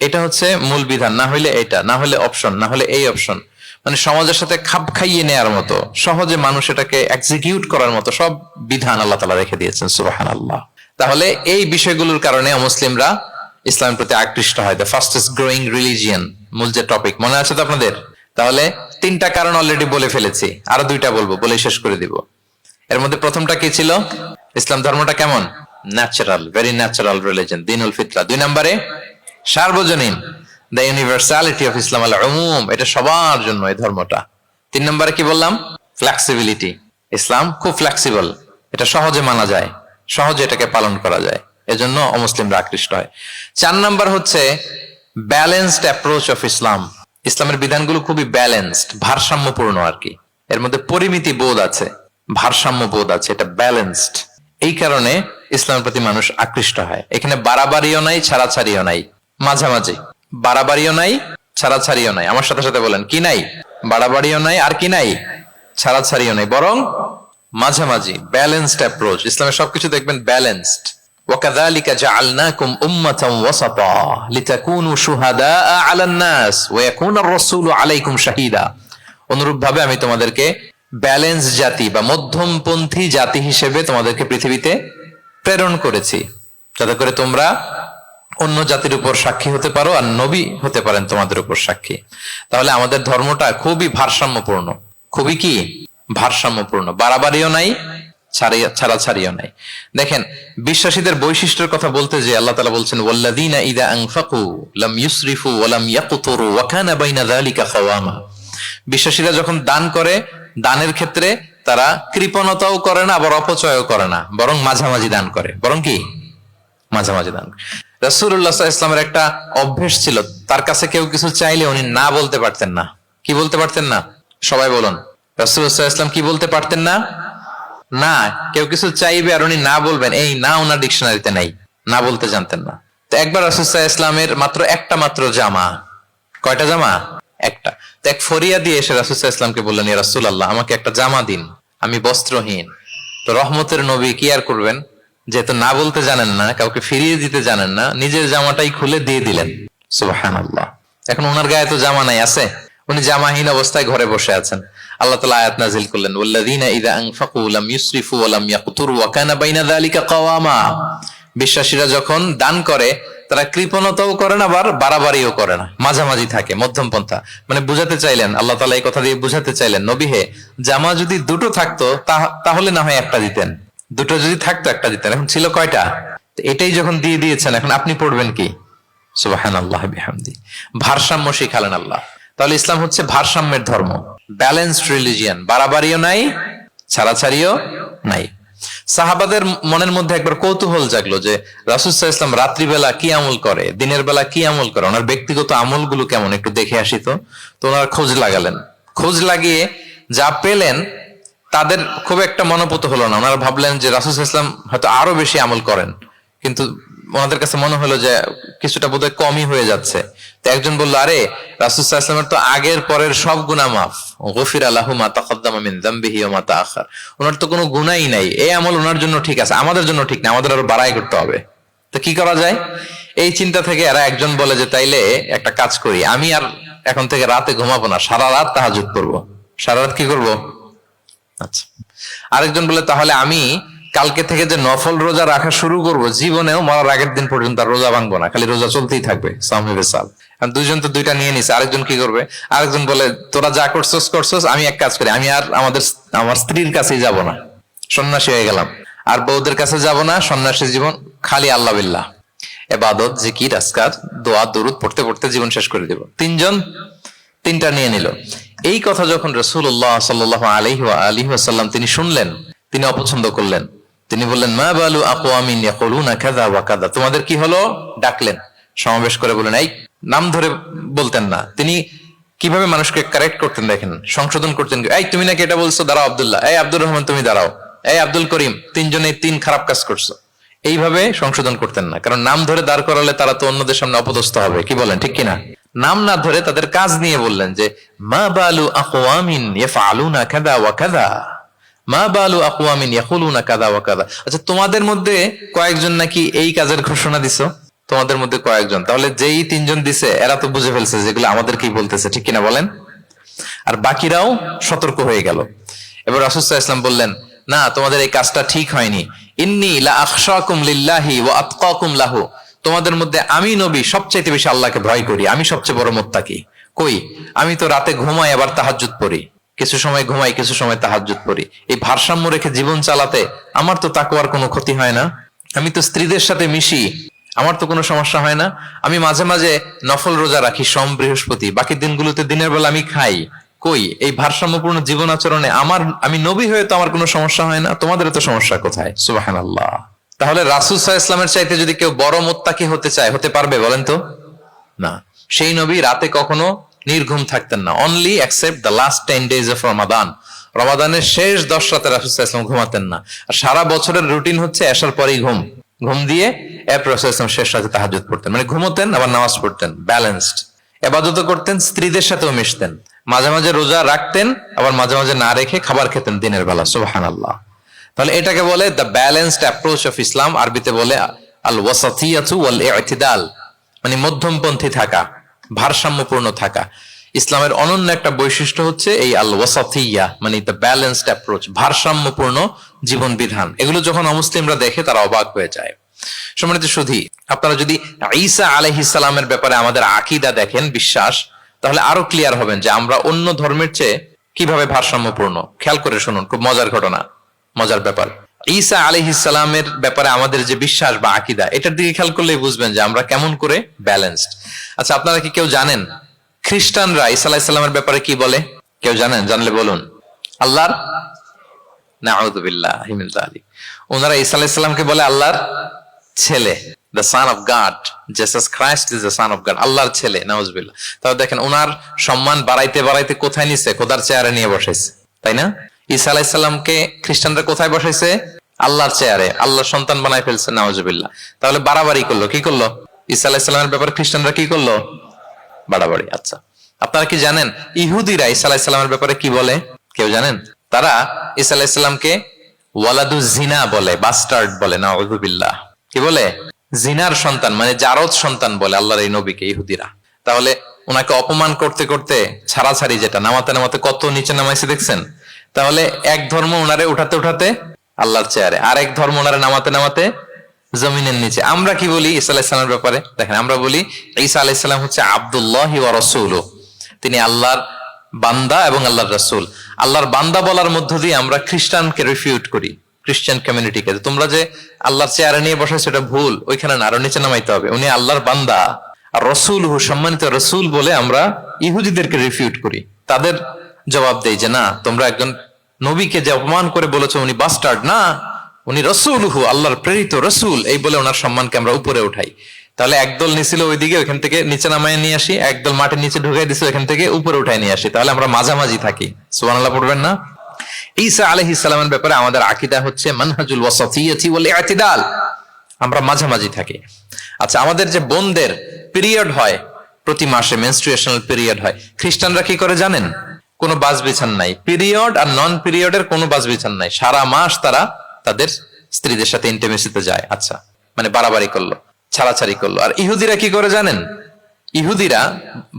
এটা হচ্ছে মূল বিধান, না হলে এটা, না হলে অপশন, না হলে এই অপশন। মানে সমাজের সাথে খাপ খাইয়ে নেয়ার মতো, সহজে মানুষ এটাকে এক্সিকিউট করার মতো সব বিধান আল্লাহ তাআলা রেখে দিয়েছেন। সুবহানাল্লাহ। তাহলে এই বিষয়গুলোর কারণে মুসলিমরা ইসলামের প্রতি আকৃষ্ট হয়। দ্য ফাস্টেস্ট গ্রোয়িং রিলিজিয়ন, মূল যে টপিক, মনে আছে তো আপনাদের? তাহলে 3টা কারণ অলরেডি বলে ফেলেছি, আরো 2টা বলবো, বলে শেষ করে দিব। এর মধ্যে প্রথমটা কি ছিল? ইসলাম ধর্মটা কেমন? ন্যাচারাল, ভেরি ন্যাচারাল রিলিজিয়ন, দীনুল ফিতরা। 2 নম্বরে সার্বজনীন, দ্য ইউনিভার্সালিটি অফ ইসলাম, আল উমুম, এটা সবার জন্য এই ধর্মটা। 3 নম্বরে কি বললাম? ফ্লেক্সিবিলিটি। ইসলাম খুব ফ্লেক্সিবল, এটা সহজে মানা যায়, সহজে এটাকে পালন করা যায়, এজন্য অমুসলিমরা আকৃষ্ট হয়। 4 নম্বর হচ্ছে ব্যালেন্সড অ্যাপ্রোচ অফ ইসলাম। ইসলামের বিধানগুলো খুবই ব্যালেন্সড, ভারসাম্যপূর্ণ আর কি। এর মধ্যে পরিমিতি বোধ আছে, ভারসাম্য বোধ আছে, এটা ব্যালেন্সড। এই কারণে ইসলামের প্রতি মানুষ আকৃষ্ট হয়। এখানে বাড়াবাড়িও নাই, ছাড়াছাড়িও নাই, মাঝামাঝি। বাড়াবাড়িও নাই, ছাড়াছাড়িও নাই। আমার সাথে সাথে বলেন, কি নাই? বাড়াবাড়িও নাই, আর কি নাই? ছাড়াছাড়িও নাই, বরং মাঝামাঝি, ব্যালেন্সড অ্যাপ্রোচ। ইসলামের সবকিছু দেখবেন ব্যালেন্সড। وكذلك جعلناكم أمة وسطا لتكونوا شهداء على الناس ويكون الرسول عليكم شهيدا। অনুরূপ ভাবে আমি তোমাদেরকে ব্যালেন্স জাতি বা মধ্যমপন্থী জাতি হিসেবে তোমাদেরকে পৃথিবীতে প্রেরণ করেছি, যাতে করে তোমরা অন্য জাতির উপর সাক্ষী হতে পারো, আর নবী হতে পারেন তোমাদের উপর সাক্ষী। তাহলে আমাদের ধর্মটা খুবই ভারসাম্যপূর্ণ, খুবই কি ভারসাম্যপূর্ণ, বাড়াবাড়িও নাই, ছাড়াছাড়িও নাই। দেখেন বিশ্বাসীদের বৈশিষ্ট্যের কথা বলতে যে আল্লাহ তাআলা বলছেন, ওয়াল্লাযীনা ইযা আনফাকু লাম ইউসরিফু ওয়া লাম ইয়াকতুরু ওয়া কানা বাইনা যালিকা কাওয়ামা। বিশ্বাসীরা যখন দান করে, দানের ক্ষেত্রে তারা কৃপণতাও করে না, আবার অপচয়ও করে না, বরং মাঝামাঝি দান করে। বরং কি মাঝামাঝি দান। রাসূলুল্লাহ সাল্লাল্লাহু আলাইহি ওয়াসাল্লামের একটা অভ্যেস ছিল, তার কাছে কেউ কিছু চাইলে উনি না বলতে পারতেন না। কি বলতে পারতেন না? সবাই বলুন। রাসূলুল্লাহ সাল্লাল্লাহু আলাইহি ওয়াসাল্লাম কি বলতে পারতেন না? না। কেউ কিছু চাইবে আর উনি না বলবেন, এই না ওনার ডিকশনারিতে নাই, না বলতে জানতেন না। তো একবার রাসূলুল্লাহ ইসলামের মাত্র একটা মাত্র জামা, কয়টা জামা? একটা। তো এক ফরিয়া দিয়ে এসে রাসূলুল্লাহ ইসলামকে বললেন, ইয়া রাসূলুল্লাহ, আমাকে একটা জামা দিন, আমি বস্ত্রহীন। তো রহমতের নবী কি আর করবেন, যেহেতু না বলতে জানেন না, কাউকে ফিরিয়ে দিতে জানেন না, নিজের জামাটাই খুলে দিয়ে দিলেন। সুবহানাল্লাহ। এখন ওনার গায়ে তো জামা নাই, আছে? উনি জামাহীন অবস্থায় ঘরে বসে আছেন। আল্লাহ তাআলা আয়াত নাযিল করলেন, ওয়াল্লাযীনা ইযা আনফাকু লাম ইউসরিফু ওয়া লাম ইয়াকতুরু ওয়া কানা বাইনা যালিকা কাওয়ামা। বিশ্বাসীরা যখন দান করে তারা কৃপণতাও করে না, আবার বাড়াবাড়িও করে না, মাঝামাঝি থাকে, মধ্যম পন্থা। মানে বুঝাতে চাইলেন, আল্লাহ তাআলা এই কথা দিয়ে বুঝাতে চাইলেন, নবী হে, জামা যদি দুটো থাকতো তাহলে না হয় একটা দিতেন, দুটো যদি থাকতো একটা দিতেন, এখন ছিল কয়টা? এটাই যখন দিয়ে দিয়েছেন, এখন আপনি পড়বেন কি? সুবহানাল্লাহ বিহামদি। ভারসাম্য শিখালেন আল্লাহ। তাহলে ইসলাম হচ্ছে ভারসাম্যের ধর্ম, ব্যালেন্সড রিলিজিয়ান, বাড়াবাড়িও নাই, ছাড়াছাড়িও নাই। সাহাবাদের মনের মধ্যে একবার কৌতূহল জাগলো যে রাসূল সাল্লাল্লাহু আলাইহি ওয়াসাল্লাম রাত্রিবেলা কি আমল করে, দিনের বেলা কি আমল করে, ওনার ব্যক্তিগত আমলগুলো কেমন, একটু দেখে আসি। তো ওনারা খোঁজ লাগালেন। খোঁজ লাগিয়ে যা পেলেন তাদের খুব একটা মনোপুত হলো না। ওনারা ভাবলেন যে রাসূল সাল্লাল্লাহু আলাইহি ওয়াসাল্লাম হয়তো আরো বেশি আমল করেন, কিন্তু ওনাদের কাছে মনে হলো যে কিছুটা বোধহয় কমই হয়ে যাচ্ছে। তো একজন বলল, আরে রাসূল সাল্লাল্লাহু আলাইহি ওয়াসাল্লামের তো আগের পরের সব গুনাহ মাফ, গফিরা লাহু মা তাকাদ্দামা মিন যামবিহি ওয়া মা তাআখার। ওনার তো কোনো গুনাহই নাই, এই আমল ওনার জন্য ঠিক আছে, আমাদের জন্য ঠিক না, আমাদের আরো বাড়াই করতে হবে। তো কি করা যায়? এই চিন্তা থেকে এরা একজন বলে যে তাইলে একটা কাজ করি, আমি আর এখন থেকে রাতে ঘুমাবো না, সারা রাত তাহাজ্জুদ করব। সারা রাত কি করব? আচ্ছা। আরেকজন বলে, তাহলে আমি কালকে থেকে যে নফল রোজা রাখা শুরু করব, জীবনেও মরার আগের দিন পর্যন্ত আর রোজা ভাঙবো না, খালি রোজা চলতেই থাকবে, সাওমে বিসাল। আর দুইজন তো দুইটা নিয়ে নিছে। আরেকজন কি করবে? আরেকজন বলে, তোরা যা করছস, আমি এক কাজ করি, আমি আর আমার স্ত্রীর কাছেই যাব না, সন্ন্যাসী হয়ে গেলাম, আর বউদের কাছে যাব না, সন্ন্যাসী জীবন, খালি আল্লাহ বিল্লাহ, ইবাদত, জিকির, আজকার, দোয়া, দরুদ পড়তে পড়তে জীবন শেষ করে দেব। তিনজন তিনটা নিয়ে নিল। এই কথা যখন রাসূলুল্লাহ সাল্লাল্লাহু আলাইহি ওয়া আলিহি ওয়াসাল্লাম তিনি শুনলেন, তিনি অপছন্দ করলেন। তিনি বললেন, মা বালু আকওয়ামিন ইয়াকুলুনা কাযা ওয়া কাযা। তোমাদের কি হলো? ডাকলেন, সমাবেশ করে বলেন, এই, নাম ধরে বলতেন না। তিনি কিভাবে মানুষকে কারেক্ট করতেন দেখেন, সংশোধন করতেন। এই, তুমি নাকি এটা বলছো, দাঁড়াও আব্দুল্লাহ, এই আব্দুর রহমান তুমি দাঁড়াও, এই আব্দুল করিম, তিনজনে তিন খারাপ কাজ করছো, এইভাবে সংশোধন করতেন না। কারণ নাম ধরে দাঁড় করালে তারা তো অন্যদের সামনে অপদস্থ হবে, কি বলেন, ঠিক কিনা? নাম না ধরে তাদের কাজ নিয়ে বললেন যে, মা বালু আকওয়ামিন ইয়াফআলুনা কাযা ওয়া কাযা, মা বালু আকওয়ামিন ইয়াকুলুনা কাযা ওয়া কাযা। আচ্ছা, তোমাদের মধ্যে কয়েকজন নাকি এই কাজের ঘোষণা দিছো, তোমাদের মধ্যে কয়েকজন। তাহলে যেই তিনজন দিছে এরা তো বুঝে ফেলছে যেগুলো আমাদের কি বলতেছে, ঠিক কিনা বলেন? আর বাকিরাও সতর্ক হয়ে গেল। এবার রাসূল সাল্লাল্লাহু আলাইহি ওয়াসাল্লাম বললেন, না, তোমাদের এই কাজটা ঠিক হয়নি। ইন্নী লা আখশাকুম লিল্লাহি ওয়া আতকাকুম লাহু। তোমাদের মধ্যে আমি নবী সবচেয়ে বেশি আল্লাহকে ভয় করি, আমি সবচেয়ে বড় মুত্তাকি। কই, আমি তো রাতে ঘুমাই আবার তাহাজ্জুদ পড়ি, কিছু সময় ঘুমাই কিছু সময় তাহাজ্জুদ পড়ি। এই ভারসাম্য রেখে জীবন চালাতে আমার তো তাকওয়ার কোনো ক্ষতি হয় না। আমি তো স্ত্রীদের সাথে মিশি, আমার তো কোনো সমস্যা হয় না। আমি মাঝে মাঝে নফল রোজা রাখি সোম বৃহস্পতি, বাকি দিনগুলোতে দিনের বেলা আমি খাই। কই, এই ভারসাম্যপূর্ণ জীবন আচরণে আমি নবী হয়ে তো আমার কোনো সমস্যা হয় না, তোমাদের তো সমস্যা কোথায়? সুবহানাল্লাহ। তাহলে রাসূল সাল্লাল্লাহু আলাইহি ওয়াসাল্লামের চাইতে যদি কেউ বড় মুত্তাকি হতে চায়, হতে পারবে বলেন তো? না। সেই নবী রাতে কখনো নির্ঘুম থাকতেন না, only except the last 10 days of Ramadan. রমাদানের শেষ 10 রাতে রাসূল সাল্লাল্লাহু আলাইহি ওয়াসাল্লাম ঘুমাতেন না। আর সারা বছরের রুটিন হচ্ছে এশার পরেই ঘুম দিয়ে এরপর রাসূল সাল্লাল্লাহু আলাইহি ওয়াসাল্লাম শেষ রাতে তাহাজ্জুদ পড়তেন। মানে ঘুমোতেন আবার নামাজ পড়তেন, ব্যালেন্সড। ইবাদত করতেন, স্ত্রীদের সাথেও মিশতেন, মাঝে মাঝে রোজা রাখতেন, আবার মাঝে মাঝে না রেখে খাবার খেতেন দিনের বেলা। সুবহানাল্লাহ। তাহলে এটাকে বলে the balanced approach of Islam. আরবিতে বলে আল ওয়াসাতিয়াতু ওয়াল ইতিদাল, মানে মধ্যমপন্থী থাকা, ভারসাম্যপূর্ণ থাকা। ইসলামের অনন্য একটা বৈশিষ্ট্য হচ্ছে এই আল ওয়াসাতিয়া, মানে দ্য ব্যালেন্সড অ্যাপ্রোচ, ভারসাম্যপূর্ণ জীবন বিধান। এগুলো যখন অমুসলিমরা দেখে তারা অবাক হয়ে যায়। সম্মানিত সুধী, আপনারা যদি ঈসা আলাইহিস সালামের ব্যাপারে আমাদের আকীদা দেখেন, বিশ্বাস, তাহলে আরো ক্লিয়ার হবেন যে আমরা অন্য ধর্মের চেয়ে কিভাবে ভারসাম্যপূর্ণ। খেয়াল করে শুনুন, খুব মজার ঘটনা, মজার ব্যাপার। ঈসা আলাইহিস সালামের ব্যাপারে আমাদের যে বিশ্বাস বা আকীদা, এটার দিকে খেয়াল করলেই বুঝবেন যে আমরা কেমন করে ব্যালেন্সড। আচ্ছা, আপনারা কি কেউ জানেন খ্রিস্টানরা ঈসা আলাইহিস সালামের ব্যাপারে কি বলে? কেউ জানেন? জানলে বলুন। আল্লাহর, নাউযু বিল্লাহি মিন যালিক, ওনারা ঈসা আলাইহিস সালামকে বলে আল্লাহর ছেলে, the son of God, Jesus Christ is the son of God, আল্লাহর ছেলে, নাউযুবিল্লাহ। তাহলে দেখেন, ওনার সম্মান বাড়াইতে বাড়াইতে কোথায় নিছে? খোদার চেয়ারে নিয়ে বসাইছে, তাই না? ঈসা আলাইহিস সালামকে খ্রিস্টানরা কোথায় বসাইছে? আল্লাহর চেয়ারে, আল্লাহর সন্তান বানাই ফেলছে, নাউযুবিল্লাহ। তাহলে বাড়াবাড়ি করলো, কি করলো? ঈসা আলাইহিস সালামের ব্যাপারে খ্রিস্টানরা কি করলো? বাড়াবাড়ি। আচ্ছা, আপনারা কি জানেন ইহুদিরা ঈসা আলাইহিস সালামের ব্যাপারে কি বলে? কেউ জানেন? তারা ঈসা আলাইহিস সালামকে ওয়ালাদু জিনা বলে, বাস্টার্ড বলে, নাউযু বিল্লাহ। কি বলে? জিনার সন্তান, মানে জারদ সন্তান বলে আল্লাহর এই নবীকে ইহুদিরা। তাহলে ওনাকে অপমান করতে করতে ছাড়াছাড়ি, যেটা নামাতে নামাতে কত নিচে নামাইছে দেখছেন? তাহলে এক ধর্ম ওনারে উঠাতে উঠাতে আল্লাহর চেয়ারে, আর এক ধর্ম ওনারে নামাতে নামাতে জমিনের নিচে। আমরা কি বলি ঈসা আলাইহিস সালামের ব্যাপারে? দেখেন, আমরা বলি ঈসা আলাইহিস সালাম হচ্ছে আব্দুল্লাহি ওয়া রাসূলুহু, তিনি আল্লাহর বান্দা এবং আল্লাহর রাসূল। আল্লাহর বান্দা বলার মধ্য দিয়ে আমরা খ্রিস্টানকে রিফিউট করি, খ্রিস্টান কমিউনিটিকে। তোমরা যে আল্লাহর চেয়ারে নিয়ে বসে, সেটা ভুল, ওইখানে না, আরো নিচে নামাইতে হবে। উনি আল্লাহর বান্দা আর রাসূলুহু, সম্মানিত রাসূল বলে আমরা ইহুদিদেরকে রিফিউট করি। তাদের জবাব দেই যে না, তোমরা একজন নবীকে যে অপমান করে বলেছো উনি বাস্টার্ড, না, উনি রাসূলুহু, আল্লাহর প্রেরিত রাসূল, এই বলে ওনার সম্মানকে আমরা উপরে উঠাই। তাহলে একদল নিছিল ওইদিকে, ওইখান থেকে নিচে নামায় নিয়ে আসি, একদল মাটির নিচে ঢুকাই দিছে, ওইখান থেকে উপরে উঠাই নিয়ে আসি। তাহলে আমরা মাঝামাঝি থাকি। সুবহানাল্লাহ পড়বেন না? ঈসা আলাইহিস সালামের ব্যাপারে আমাদের আকীদা হচ্ছে মানহাজুল ওয়াসাতিয়্যাতি ওয়াল ইতিদাল, আমরা মাঝামাঝি থাকি। আচ্ছা, আমাদের যে বোনদের পিরিয়ড হয় প্রতি মাসে, মেনস্ট্রুয়েশনাল পিরিয়ড হয়, খ্রিস্টানরা কি করে জানেন? কোনো বাজ বিছান নাই, পিরিয়ড আর নন পিরিয়ডের কোনো বাজ বিছান নাই, সারা মাস তারা তাদের স্ত্রীদের সাথে ইন্টিমেসিতে যায়। আচ্ছা, মানে বাড়াবাড়ি করলো, ছাড়াছাড়ি করলো। আর ইহুদিরা কি করে জানেন? ইহুদিরা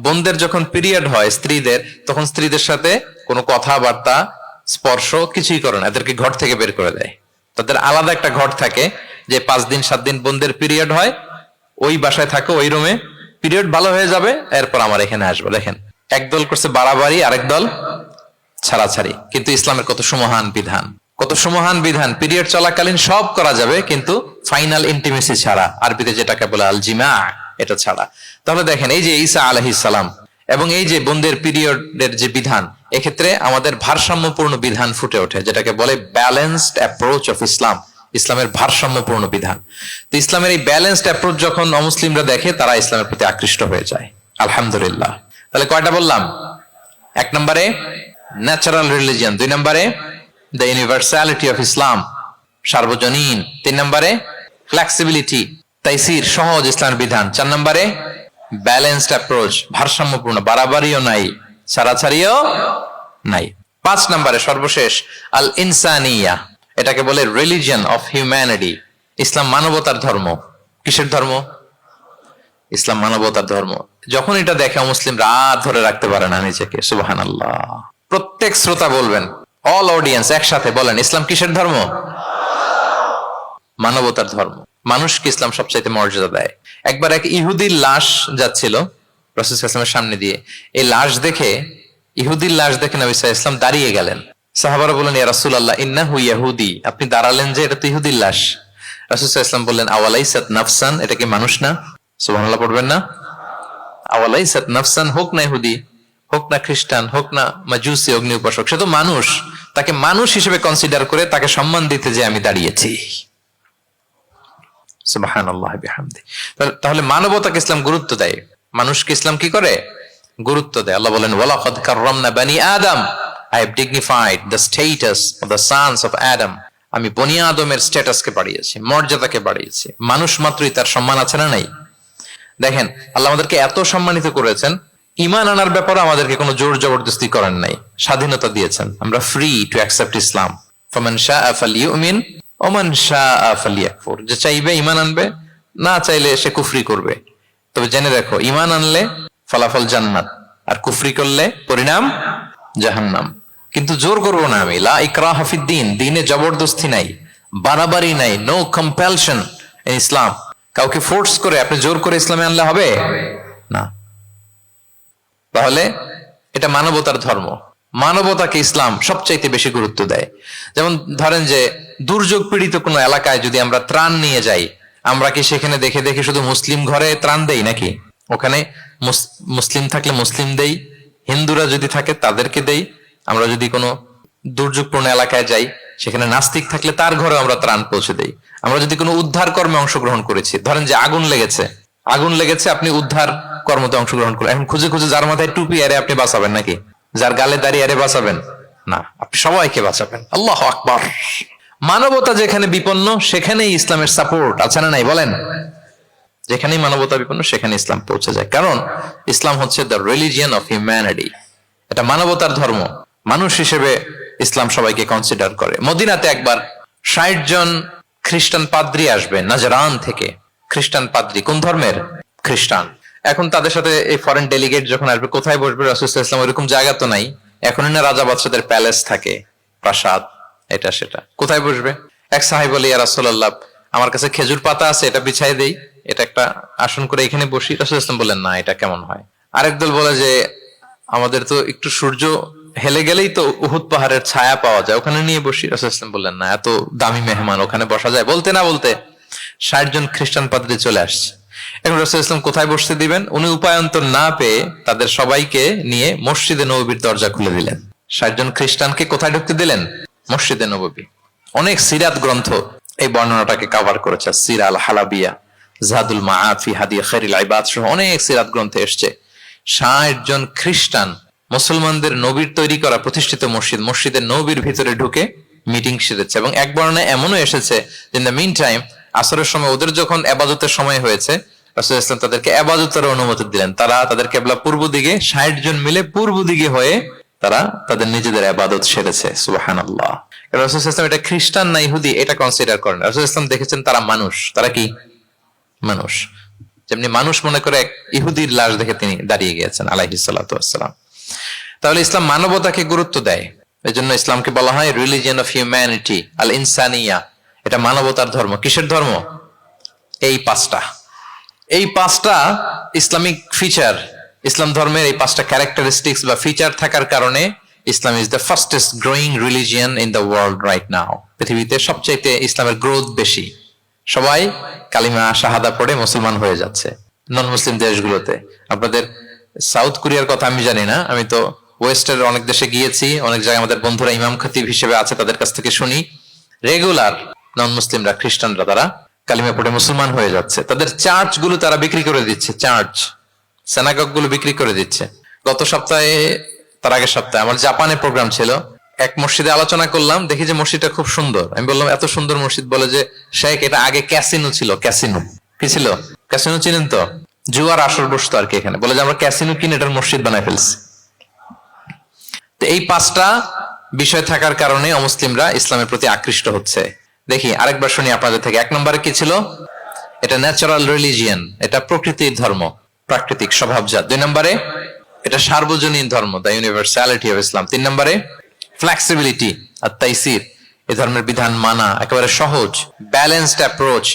বোনদের যখন পিরিয়ড হয় স্ত্রীদের, তখন স্ত্রীদের সাথে কোনো কথাবার্তা, স্পর্শ কিছুই করে না, এদেরকে ঘর থেকে বের করে দেয়। তাদের আলাদা একটা ঘর থাকে, যে 5 দিন 7 দিন বোনদের পিরিয়ড হয়, ওই বাসায় থাকো, ওই রুমে, পিরিয়ড ভালো হয়ে যাবে, এরপর আমার এখানে আসবো। দেখেন, একদল করছে বাড়াবাড়ি, আরেক দল ছাড়াছাড়ি। কিন্তু ইসলামের কত সুমহান বিধান, কত সুমহান বিধান! পিরিয়ড চলাকালীন সব করা যাবে, কিন্তু ফাইনাল ইন্টিমেসি ছাড়া, আরবিতে যেটাকে বলে আল জিমা, এটা ছাড়া। তাহলে দেখেন, এই যে ঈসা আলাইহিস সালাম এবং এই যে বোনদের পিরিয়ডের যে বিধান, এক্ষেত্রে আমাদের ভারসাম্যপূর্ণ বিধান ফুটে ওঠে, যেটাকে বলে ব্যালেন্সড অ্যাপ্রোচ অফ ইসলাম, ইসলামের ভারসাম্যপূর্ণ বিধান। তো ইসলামের এই ব্যালেন্সড অ্যাপ্রোচ যখন অমুসলিমরা দেখে, তারা ইসলামের প্রতি আকৃষ্ট হয়ে যায়। আলহামদুলিল্লাহ। তাহলে কয়টা বললাম? 1 নম্বরে ন্যাচারাল রিলিজিয়ন, 2 নম্বরে দ্য ইউনিভার্সালিটি অফ ইসলাম, সার্বজনীন, 3 নম্বরে ফ্লেক্সিবিলিটি, তাইসির, সহজ ইসলামের বিধান, 4 নম্বরে ব্যালেন্সড অ্যাপ্রোচ, ভারসাম্যপূর্ণ, বাড়াবাড়িও নাই, ছাড়াছাড়িও নাই। 5 নম্বরে সর্বশেষ আল ইনসানিয়া, এটাকে বলে রিলিজিয়ন অফ হিউম্যানিটি, ইসলাম মানবতার ধর্ম। কিসের ধর্ম? ইসলাম মানবতার ধর্ম। যখন এটা দেখে মুসলিমরা আর ধরে রাখতে পারে না নিজেকে। সুবহানাল্লাহ। প্রত্যেক শ্রোতা বলবেন, অল অডিয়েন্স একসাথে বলেন, ইসলাম কিসের ধর্ম? মানবতার ধর্ম। মানুষকে ইসলাম সবচাইতে মর্যাদা দেয়। একবার এক ইহুদির লাশ যাচ্ছিল রাসূল সাল্লাল্লাহু আলাইহি ওয়াসাল্লামের সামনে দিয়ে, এই লাশ দেখে, ইহুদির লাশ দেখে নবী সাল্লাল্লাহু আলাইহি ওয়াসাল্লাম দাঁড়িয়ে গেলেন। সাহাবারা বললেন, ইয়া রাসূলুল্লাহ, ইন্নাহু ইয়াহুদি, আপনি দাঁড়ালেন যে, এটা তো ইহুদির লাশ। রাসূল সাল্লাল্লাহু আলাইহি ওয়াসাল্লাম বললেন, আওয়ালাইসাত নাফসান, এটা কি মানুষ না? সুবহানাল্লাহ পড়বেন না? আওয়ালাইসাত নাফসান, হোক না ইহুদি, হোক না খ্রিস্টান, হোক না মাজুসি, অগ্নি উপাসক, সে তো মানুষ। তাকে মানুষ হিসেবে কনসিডার করে তাকে সম্মান দিতে যে আমি দাঁড়িয়েছি। সুবহানাল্লাহ বিহামদি। তাহলে মানবতাকে ইসলাম গুরুত্ব দেয়, মানুষকে ইসলাম কি করে? গুরুত্ব দেয়। আল্লাহ বলেন, ওয়ালাকাদ কাররামনা বানি আদম, I have dignified the status of the sons of Adam. আমি বনি আদমের স্ট্যাটাসকে বাড়িয়েছি, মর্যাদাকে বাড়িয়েছি। মানুষ মাত্রই তার সম্মান আছে না নাই? দেখেন, আল্লাহ আমাদেরকে এত সম্মানিত করেছেন, ঈমান আনার ব্যাপারে আমাদেরকে কোনো জোর জবরদস্তি করেন নাই, স্বাধীনতা দিয়েছেন। আমরা ফ্রি টু অ্যাকসেপ্ট ইসলাম। ফামান শাআ ফালিউমিন ওয়া মান শাআ ফালিয়াকফুর, যে চাইবে ঈমান আনবে, না চাইলে সে কুফরি করবে। তবে জেনে রাখো, ঈমান আনলে ফলাফল জান্নাত, আর কুফরি করলে পরিণাম জাহান্নাম। কিন্তু জোর করবো না আমি। লা ইকরাহা ফিদ্দীন, দ্বীনে জবরদস্তি নাই, বাড়াবাড়ি নাই, নো কম্পালশন ইন ইসলাম। কাউকে ফোর্স করে আপনি জোর করে ইসলামে আনলে হবে না। তাহলে এটা মানবতার ধর্ম। মানবতাকে ইসলাম সবচাইতে বেশি গুরুত্ব দেয়। যেমন ধরেন যে, দুর্যোগ পীড়িত কোনো এলাকায় যদি আমরা ত্রাণ নিয়ে যাই, আমরা কি সেখানে দেখে দেখে শুধু মুসলিম ঘরে ত্রাণ দেই নাকি? ওখানে মুসলিম থাকলে মুসলিম দেই, হিন্দুরা যদি থাকে তাদেরকে দেই। আমরা যদি কোনো দুর্যোগপূর্ণ এলাকায় যাই, সেখানে নাস্তিক থাকলে তার ঘরে আমরা ত্রাণ পৌঁছে দেই। আমরা যদি কোনো উদ্ধার কর্মে অংশগ্রহণ করেছি, ধরেন যে আগুন লেগেছে, আপনি উদ্ধার কর্মতে অংশগ্রহণ করেন, এখন খুঁজে খুঁজে যার মাথায় টুপি আরে আপনি বাঁচাবেন নাকি? যার গালে দাঁড়িয়ে আরে বাঁচাবেন না, আপনি সবাইকে বাঁচাবেন। আল্লাহু আকবার। মানবতা যেখানে বিপন্ন, সেখানেই ইসলামের সাপোর্ট আছে না নাই বলেন? যেখানেই মানবতা বিপন্ন সেখানে ইসলাম পৌঁছে যায়, কারণ ইসলাম হচ্ছে দ্য রিলিজিয়ন অফ হিউম্যানিটি। এটা মানবতার ধর্ম। মানুষ হিসেবে ইসলাম সবাইকে কনসিডার করে। মদিনাতে একবার ৬০ জন খ্রিস্টান পাদ্রী আসবে নাজরান থেকে। খ্রিস্টান পাদ্রী কোন ধর্মের? খ্রিস্টান। এখন তাদের সাথে এই ফরেন ডেলিগেট যখন আসবে, কোথায় বসবে? রাসূলুল্লাহ সাল্লাল্লাহু আলাইহি ওয়াসাল্লাম ওইরকম জায়গা তো নাই। এখন না রাজা বাদশাদের প্যালেস থাকে, প্রাসাদ, এটা সেটা। কোথায় বসবে? এক সাহাবী বলে, ইয়া রাসূলুল্লাহ, আমার কাছে খেজুর পাতা আছে, এটা বিছাই দেই, এটা একটা আসন করে এখানে বসি। রাসূলুল্লাহ সাল্লাল্লাহু আলাইহি ওয়াসাল্লাম বললেন, না, এটা কেমন হয়? আরেক দল বলে যে আমাদের তো একটু সূর্য হেলে গেলেই তো উহুদ পাহাড়ের ছায়া পাওয়া যায়, ওখানে নিয়ে বসি। রাসূলুল্লাহ সাল্লাল্লাহু আলাইহি ওয়াসাল্লাম বললেন, না, এত দামি মেহমান, ওখানে বসা যায়? বলতে না বলতে ৬০ জন খ্রিস্টান পাদ্রী চলে আসছে। এখন রাসূলুল্লাহ সাল্লাল্লাহু আলাইহি ওয়াসাল্লাম কোথায় বসতে দিবেন? উনি উপায়ন্তর না পেয়ে তাদের সবাইকে নিয়ে মসজিদে নববীর দরজা খুলে দিলেন। ৬০ জন খ্রিস্টানকে কোথায় ঢুকতে দিলেন? মসজিদে নববী। অনেক সিরাত গ্রন্থ এই বর্ণনাটাকে কভার করেছে। সিরা আল হালাবিয়া, জাদুল মাআদ ফি হাদি খায়রিল ইবাদ সহ অনেক সিরাত গ্রন্থে এসেছে ৬০ জন খ্রিস্টান মুসলমানদের নবীর তৈরি করা প্রতিষ্ঠিত মসজিদের নবীর ভিতরে ঢুকে মিটিং সেরেছে। এবং এক বর্ণনায় এমনও এসেছে, ইন দ্য মিন টাইম আসরের সময় ওদের যখন ইবাদতের সময় হয়েছে, রাসূলুল্লাহ সাল্লাল্লাহু আলাইহি ওয়াসাল্লাম তাদেরকে ইবাদতের অনুমতি দিলেন। তারা তাদের কিবলা পূর্ব দিকে, ৬০ জন মিলে পূর্ব দিকে হয়ে তারা তাদের নিজেদের ইবাদত সেরেছে। সুবহানাল্লাহ। রাসূলুল্লাহ সাল্লাল্লাহু আলাইহি ওয়াসাল্লাম এটা খ্রিস্টান না ইহুদি এটা কনসিডার করেন। রাসূলুল্লাহ সাল্লাল্লাহু আলাইহি ওয়াসাল্লাম দেখেছেন তারা মানুষ। তারা কি? মানুষ। যেমনি মানুষ মনে করে এক ইহুদির লাশ দেখে তিনি দাঁড়িয়ে গিয়েছেন আলাইহিস সালাতু ওয়াসসালাম। তাহলে ইসলাম মানবতাকে গুরুত্ব দেয়। এজন্য ইসলামকে বলা হয় রিলিজিয়ন অফ হিউম্যানিটি, আল ইনসানিয়া। এটা মানবতার ধর্ম। কিসের ধর্ম? এই পাঁচটা ইসলামিক ফিচার, ইসলাম ধর্মের এই 5টা ক্যারেক্টারিস্টিক্স বা ফিচার থাকার কারণে Islam is the fastest growing religion in the world right now. পৃথিবীতে সবচাইতে ইসলামের গ্রোথ বেশি। সবাই কালিমা শাহাদা পড়ে মুসলমান হয়ে যাচ্ছে নন মুসলিম দেশগুলোতে। আপনাদের সাউথ কোরিয়ার কথা আমি জানি না, আমি তো ওয়েস্টের অনেক দেশে গিয়েছি, অনেক জায়গায় আমাদের বন্ধুরা ইমাম খতিব হিসেবে আছে, তাদের কাছ থেকে শুনি রেগুলার নন মুসলিমরা, খ্রিস্টানরা তারা কালিমা পড়ে মুসলমান হয়ে যাচ্ছে। তাদের চার্চ গুলো তারা বিক্রি করে দিচ্ছে, চার্চ সেনাগগ গুলো বিক্রি করে দিচ্ছে। গত সপ্তাহে, তার আগের সপ্তাহে আমার জাপানে প্রোগ্রাম ছিল, এক মসজিদে আলোচনা করলাম, দেখি যে মসজিদটা খুব সুন্দর। আমি বললাম এত সুন্দর মসজিদ, বলে যে শেখ এটা আগে ক্যাসিনো ছিল। ক্যাসিনো কি ছিল? ক্যাসিনো চিনেন তো? জুয়ার আসর বসতো আর কি এখানে। বলে যে আমরা ক্যাসিনো কিনে এটার মসজিদ বানায় ফেলছি। তো এই 5টা বিষয় থাকার কারণে অমুসলিমরা ইসলামের প্রতি আকৃষ্ট হচ্ছে। দেখি আরেকবার শুনি আপনাদের থেকে। 1 নম্বরে কি ছিল? এটা ন্যাচারাল রিলিজিয়ন, এটা প্রকৃতির ধর্ম, প্রাকৃতিক স্বভাবজাত। 2 নম্বরে এটা সার্বজনীন ধর্ম, দ্য ইউনিভার্সালিটি অফ ইসলাম। 3 নম্বরে ফ্লেক্সিবিলিটি আর তাইসির, এই ধর্মের বিধান মানা একেবারে সহজ, ব্যালেন্সড অ্যাপ্রোচ,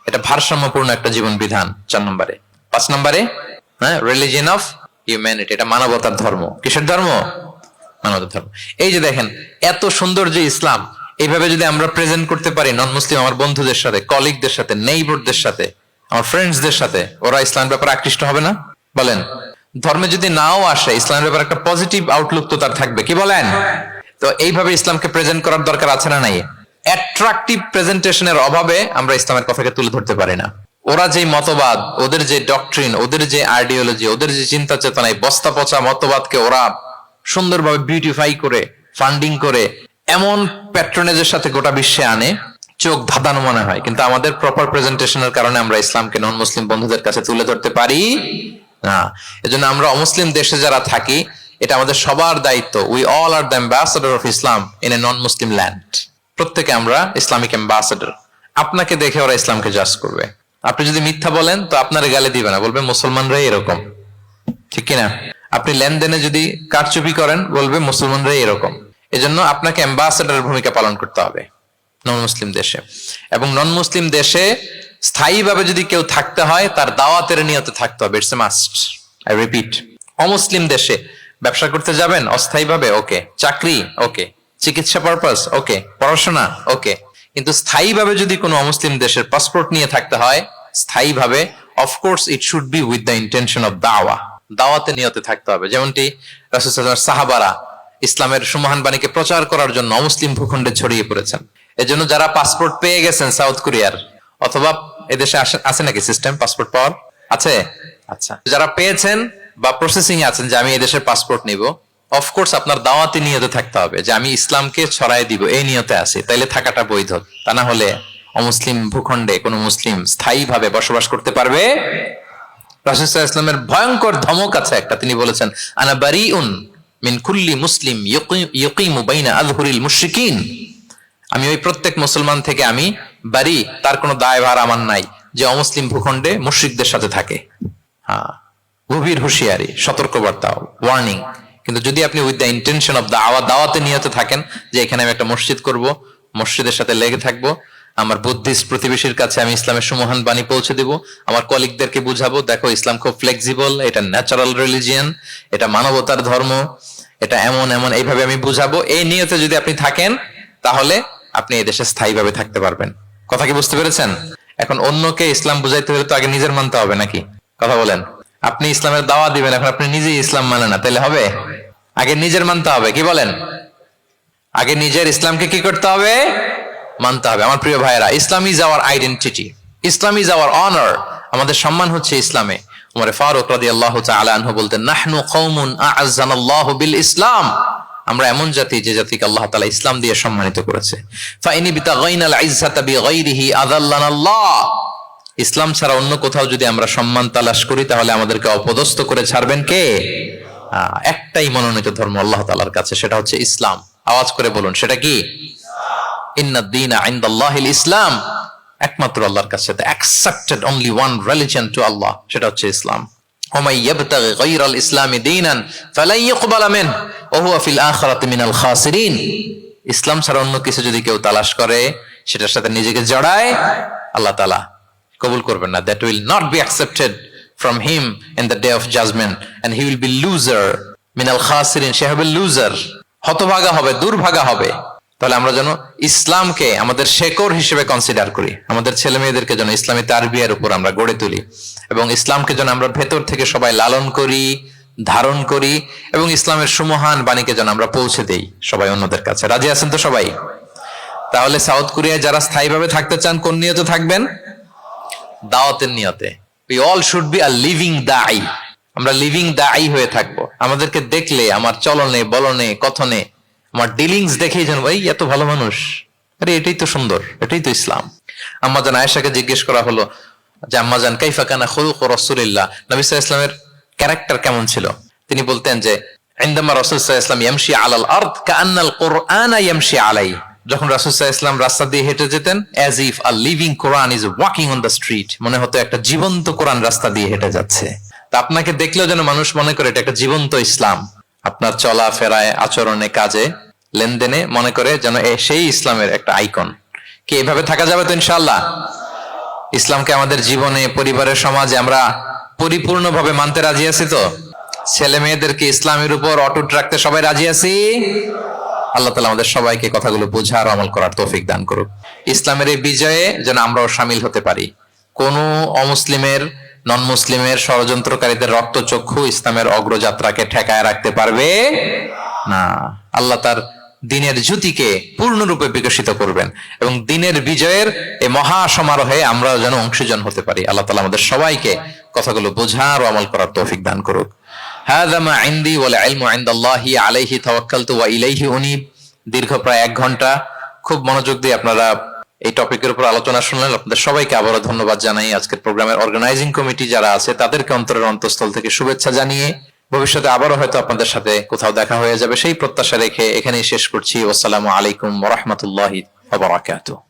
এটা ভারসাম্যপূর্ণ একটা জীবন বিধান। 4 নম্বরে। 5 নম্বরে রিলিজিয়ন অফ হিউম্যানিটি, এটা মানবতার ধর্ম। কিসের ধর্ম? মানবতার ধর্ম। এই যে দেখেন এত সুন্দর যে ইসলাম, এইভাবে যদি আমরা প্রেজেন্ট করতে পারি নন মুসলিম আমার বন্ধুদের সাথে, কলিগদের সাথে, নেইবরদের সাথে, আমার ফ্রেন্ডসদের সাথে, ওরা ইসলামের ব্যাপারে আকৃষ্ট হবে না? বলেন। ধর্মে যদি নাও আসে, ইসলামের ব্যাপারে একটা পজিটিভ আউটলুক তো তার থাকবে, কি বলেন? তো এইভাবে ইসলামকে প্রেজেন্ট করার দরকার আছে না নাই? অ্যাট্রাকটিভ প্রেজেন্টেশনের অভাবে আমরা ইসলামের কথাকে তুলে ধরতে পারি না। ওরা যে মতবাদ, ওদের যে ডক্ট্রিন, ওদের যে আইডিওলজি, ওদের যে চিন্তা চেতনা, এই বস্তা পচা মতবাদকে ওরা সুন্দরভাবে বিউটিফাই করে, ফান্ডিং করে, এমন প্যাট্রনেজের সাথে গোটা বিশ্বে আনে, চোখ ধাঁধানো মনে হয়। কিন্তু আমাদের প্রপার প্রেজেন্টেশনের কারণে আমরা ইসলামকে নন মুসলিম বন্ধুদের কাছে তুলে ধরতে পারি না। এজন্য আমরা অমুসলিম দেশে যারা থাকি, এটা আমাদের সবার দায়িত্ব। We all are the ambassador of Islam in a non Muslim land. প্রত্যেকে আমরা ইসলামিক অ্যাম্বাসেডর। আপনাকে দেখে ওরা ইসলামকে জাজ করবে। আপনি যদি মিথ্যা বলেন তো আপনার গালে দিবে না, বলবে মুসলমানরাই এরকম, ঠিক কিনা? আপনি লেনদেনে যদি কারচুপি করেন, বলবে মুসলমানরাই এরকম। এজন্য আপনাকে অ্যাম্বাসেডরের ভূমিকা পালন করতে হবে নন মুসলিম দেশে। এবং নন মুসলিম দেশে স্থায়ীভাবে যদি কেউ থাকতে হয়, তার দাওয়াতের নিয়তে থাকতে হবে। It's a must, I repeat. অমুসলিম দেশে ব্যবসা করতে যাবেন অস্থায়ীভাবে, ওকে। চাকরি, ওকে। চিকিৎসা পারপাস, ওকে। পড়াশোনা, ওকে। কিন্তু স্থায়ীভাবে যদি কোনো অমুসলিম দেশের পাসপোর্ট নিয়ে থাকতে হয়, স্থায়ীভাবে, of course it should be with the intention of দাওয়া, দাওয়াতে নিয়তে থাকতে হবে। যেমনটি রাসূলুল্লাহ সাল্লাল্লাহু আলাইহি ওয়াসাল্লাম সাহাবারা ইসলামের সুমহান বাণীকে প্রচার করার জন্য অমুসলিম ভূখণ্ডে ছড়িয়ে পড়েছেন। এজন্য যারা পাসপোর্ট পেয়ে গেছেন সাউথ কোরিয়ার, অথবা এদেশে আছে নাকি সিস্টেম পাসপোর্ট পাওয়ার? আছে? আচ্ছা, যারা পেয়েছেন বা প্রসেসিং এ আছেন যে আমি এই দেশের পাসপোর্ট নিব, অফকোর্স আপনার দাওয়াতি নিয়তে থাকতে হবে যে আমি ইসলামকে ছড়াই দিব, এই নিয়তে আছি, তাইলে থাকাটা বৈধ। তা না হলে অমুসলিম ভূখণ্ডে কোন মুসলিম স্থায়ীভাবে বসবাস করতে পারবে? রাসূল সাল্লাল্লাহু আলাইহি ওয়াসাল্লামের ভয়ঙ্কর ধমক আছে একটা, তিনি বলেছেন আনা বারিউন মিন কুল্লি মুসলিম ইয়ুকিমু বাইনা আযহুরিল মুশরিকিন। আমি ওই প্রত্যেক মুসলমান থেকে আমি বারি, তার কোনো দায়ভার আমার নাই যে অমুসলিম ভূখণ্ডে মুশরিকদের সাথে থাকে। হ্যাঁ, গভীর হুঁশিয়ারি, সতর্কবার্তা, ওয়ার্নিং। কিন্তু যদি আপনি উইথ দ্য ইন্টেনশন অফ দাওয়াতে নিয়ত থাকেন যে এখানে আমি একটা মসজিদ করব, মসজিদের সাথে লেগে থাকবো, আমার বুদ্ধিস্ট প্রতিবেশীর কাছে আমি ইসলামের সুমহান বাণী পৌঁছে দেব, আমার কলিগদেরকে বুঝাবো দেখো ইসলাম খুব ফ্লেক্সিবল, এটা ন্যাচারাল রিলিজিয়ান, এটা মানবতার ধর্ম, এটা এমন এমন, এইভাবে আমি বুঝাবো, এই নিয়তে যদি আপনি থাকেন তাহলে আপনি এই দেশে স্থায়ীভাবে থাকতে পারবেন। কথা কি বুঝতে পেরেছেন? এখন অন্যকে ইসলাম বুঝাইতে হলে তো আগে নিজের মানতে হবে নাকি? কথা বলেন। আপনি ইসলামের দাওয়া দিবেন, এখন আপনি নিজেই ইসলাম মানে না, তাহলে হবে? আগে নিজের মানতে হবে, কি বলেন? আগে নিজের ইসলামকে কি করতে হবে? মানতে হবে। আমার প্রিয় ভাইয়েরা, Islam is our identity, Islam is our honour. আমাদের সম্মান হচ্ছে ইসলামে। উমর ফারুক রাদিয়াল্লাহু তাআলা আনহু বলতেন, নাহনু কওমুন আ'আজ্জানাল্লাহু বিল ইসলাম। আমরা এমন জাতি যে জাতিকে আল্লাহ তাআলা ইসলাম দিয়ে সম্মানিত করেছে। ফাইনি বিতাগাইনাল ইজ্জাতা বিগাইরিহি আযাল্লানাল্লাহ। ইসলাম ছাড়া অন্য কোথাও যদি আমরা সম্মান তালাশ করি তাহলে আমাদেরকে অপদস্থ করে ছাড়বেন কে? একটাই মনোনীত ধর্ম আল্লাহ তাআলার কাছে, সেটা হচ্ছে ইসলাম। আওয়াজ করে বলুন, সেটা কি? ইন্নাদ-দীনা ইনদাল্লাহিল ইসলাম। একমাত্র আল্লাহর কাছে accepted only one religion to Allah, সেটা হচ্ছে ইসলাম। ওমাই ইয়াবতাগি গায়রাল ইসলামি দীনান ফালাই ইউকবালা মিনহু ওয়া হুয়া ফিল আখিরাতি মিনাল খাসিরিন। ইসলাম ছাড়া অন্য কিছু যদি কেউ তালাশ করে, সেটার সাথে নিজেকে জড়ায়, আল্লাহ তাআলা কবুল করবেন না। That will not be accepted from him in the day of judgment and he will be loser মিনাল খাসিরিন। সে হবে লুজার, হতভাগা হবে, দুর্ভাগা হবে। তাহলে আমরা যেন ইসলামকে আমাদের শেকড় হিসেবে কনসিডার করি, আমাদের ছেলে মেয়েদেরকে যেন ইসলামী তারবিয়ার উপর আমরা গড়ে তুলি, এবং ইসলামকে যেন আমরা ভেতর থেকে সবাই লালন করি, ধারণ করি, এবং ইসলামের সুমহান বাণীকে যেন আমরা পৌঁছে দেই সবাই অন্যদের কাছে। রাজি আছেন তো সবাই? তাহলে সাউথ কোরিয়ায় যারা স্থায়ীভাবে থাকতে চান, কোন নিয়তে থাকবেন? দাওয়াতের নিয়তে। We all should be a living দাঈ। আমরা লিভিং দাঈ হয়ে থাকবো। আমাদেরকে দেখলে, আমার চলনে বলনে কথনে, আমার ডিলিংস দেখেই জানবো এই এত ভালো মানুষ, আরে এটাই তো সুন্দর, এটাই তো ইসলাম। আম্মাজান আয়েশাকে জিজ্ঞেস করা হলো যে আম্মাজান কাইফা কানা খুলুক রাসূলিল্লাহ, নবী সাল্লাল্লাহু আলাইহি ওয়াসাল্লামের ক্যারেক্টার কেমন ছিল? তিনি বলতেন যে ইনদামা রাসূল সাল্লাল্লাহু আলাইহি ওয়াসাল্লাম ইয়ামশি আলাল আরদ কাআন্নাল কুরআনা ইয়ামশি আলাইহি। যখন রাসূল সাল্লাল্লাহু আলাইহি ওয়াসাল্লাম রাস্তা দিয়ে হেঁটে যেতেন, as if a living Quran is walking on the street, মনে হতো একটা জীবন্ত কোরআন রাস্তা দিয়ে হেঁটে যাচ্ছে। তা আপনাকে দেখলেও যেন মানুষ মনে করে এটা একটা জীবন্ত ইসলাম। আপনার চলা ফেরায়, আচরণে, কাজে, লেনদেনে মনে করে যেন সেই ইসলামের একটা আইকন। কি এভাবে থাকা যাবে তো ইনশাআল্লাহ? ইসলামকে আমাদের জীবনে, পরিবারের, সমাজে আমরা পরিপূর্ণভাবে মানতে রাজি আছি তো? ছেলে মেয়েদেরকে ইসলামের উপর অটুট রাখতে সবাই রাজি আছি? আল্লাহ তাআলা আমাদের সবাইকে কথাগুলো বোঝার, আমল করার তৌফিক দান করুক। ইসলামের এই বিজয়ে যেন আমরাও শামিল হতে পারি। কোন অমুসলিমের, নন মুসলিমের, ষড়যন্ত্রকারীদের রক্তচক্ষু ইসলামের অগ্রযাত্রাকে ঠেকায় রাখতে পারবে না। আল্লাহ তার দিনের জ্যোতিকে পূর্ণরূপে বিকশিত করবেন, এবং দিনের বিজয়ের এই মহা সমারোহে আমরা যেন অংশীজন হতে পারি। আল্লাহ তাআলা আমাদের সবাইকে কথাগুলো বোঝার ও আমল করার তৌফিক দান করুক। হাযা মা ইনদি ওয়াল ইলমু ইনদাল্লাহি আলাইহি তাওয়াক্কালতু ওয়া ইলাইহি উনীব। দীর্ঘ প্রায় 1 ঘন্টা খুব মনোযোগ দিয়ে আপনারা এই টপিকের উপর আলোচনা শুনলেন। আপনাদের সবাইকে আবারও ধন্যবাদ জানাই। আজকের প্রোগ্রামের অর্গানাইজিং কমিটি যারা আছে তাদেরকে অন্তরের অন্তঃস্থল থেকে শুভেচ্ছা জানিয়ে ভবিষ্যতে আবারও হয়তো আপনাদের সাথে কোথাও দেখা হয়ে যাবে সেই প্রত্যাশা রেখে এখানেই শেষ করছি। আসসালামু আলাইকুম ওয়া রাহমাতুল্লাহি ওয়া বারাকাতুহু।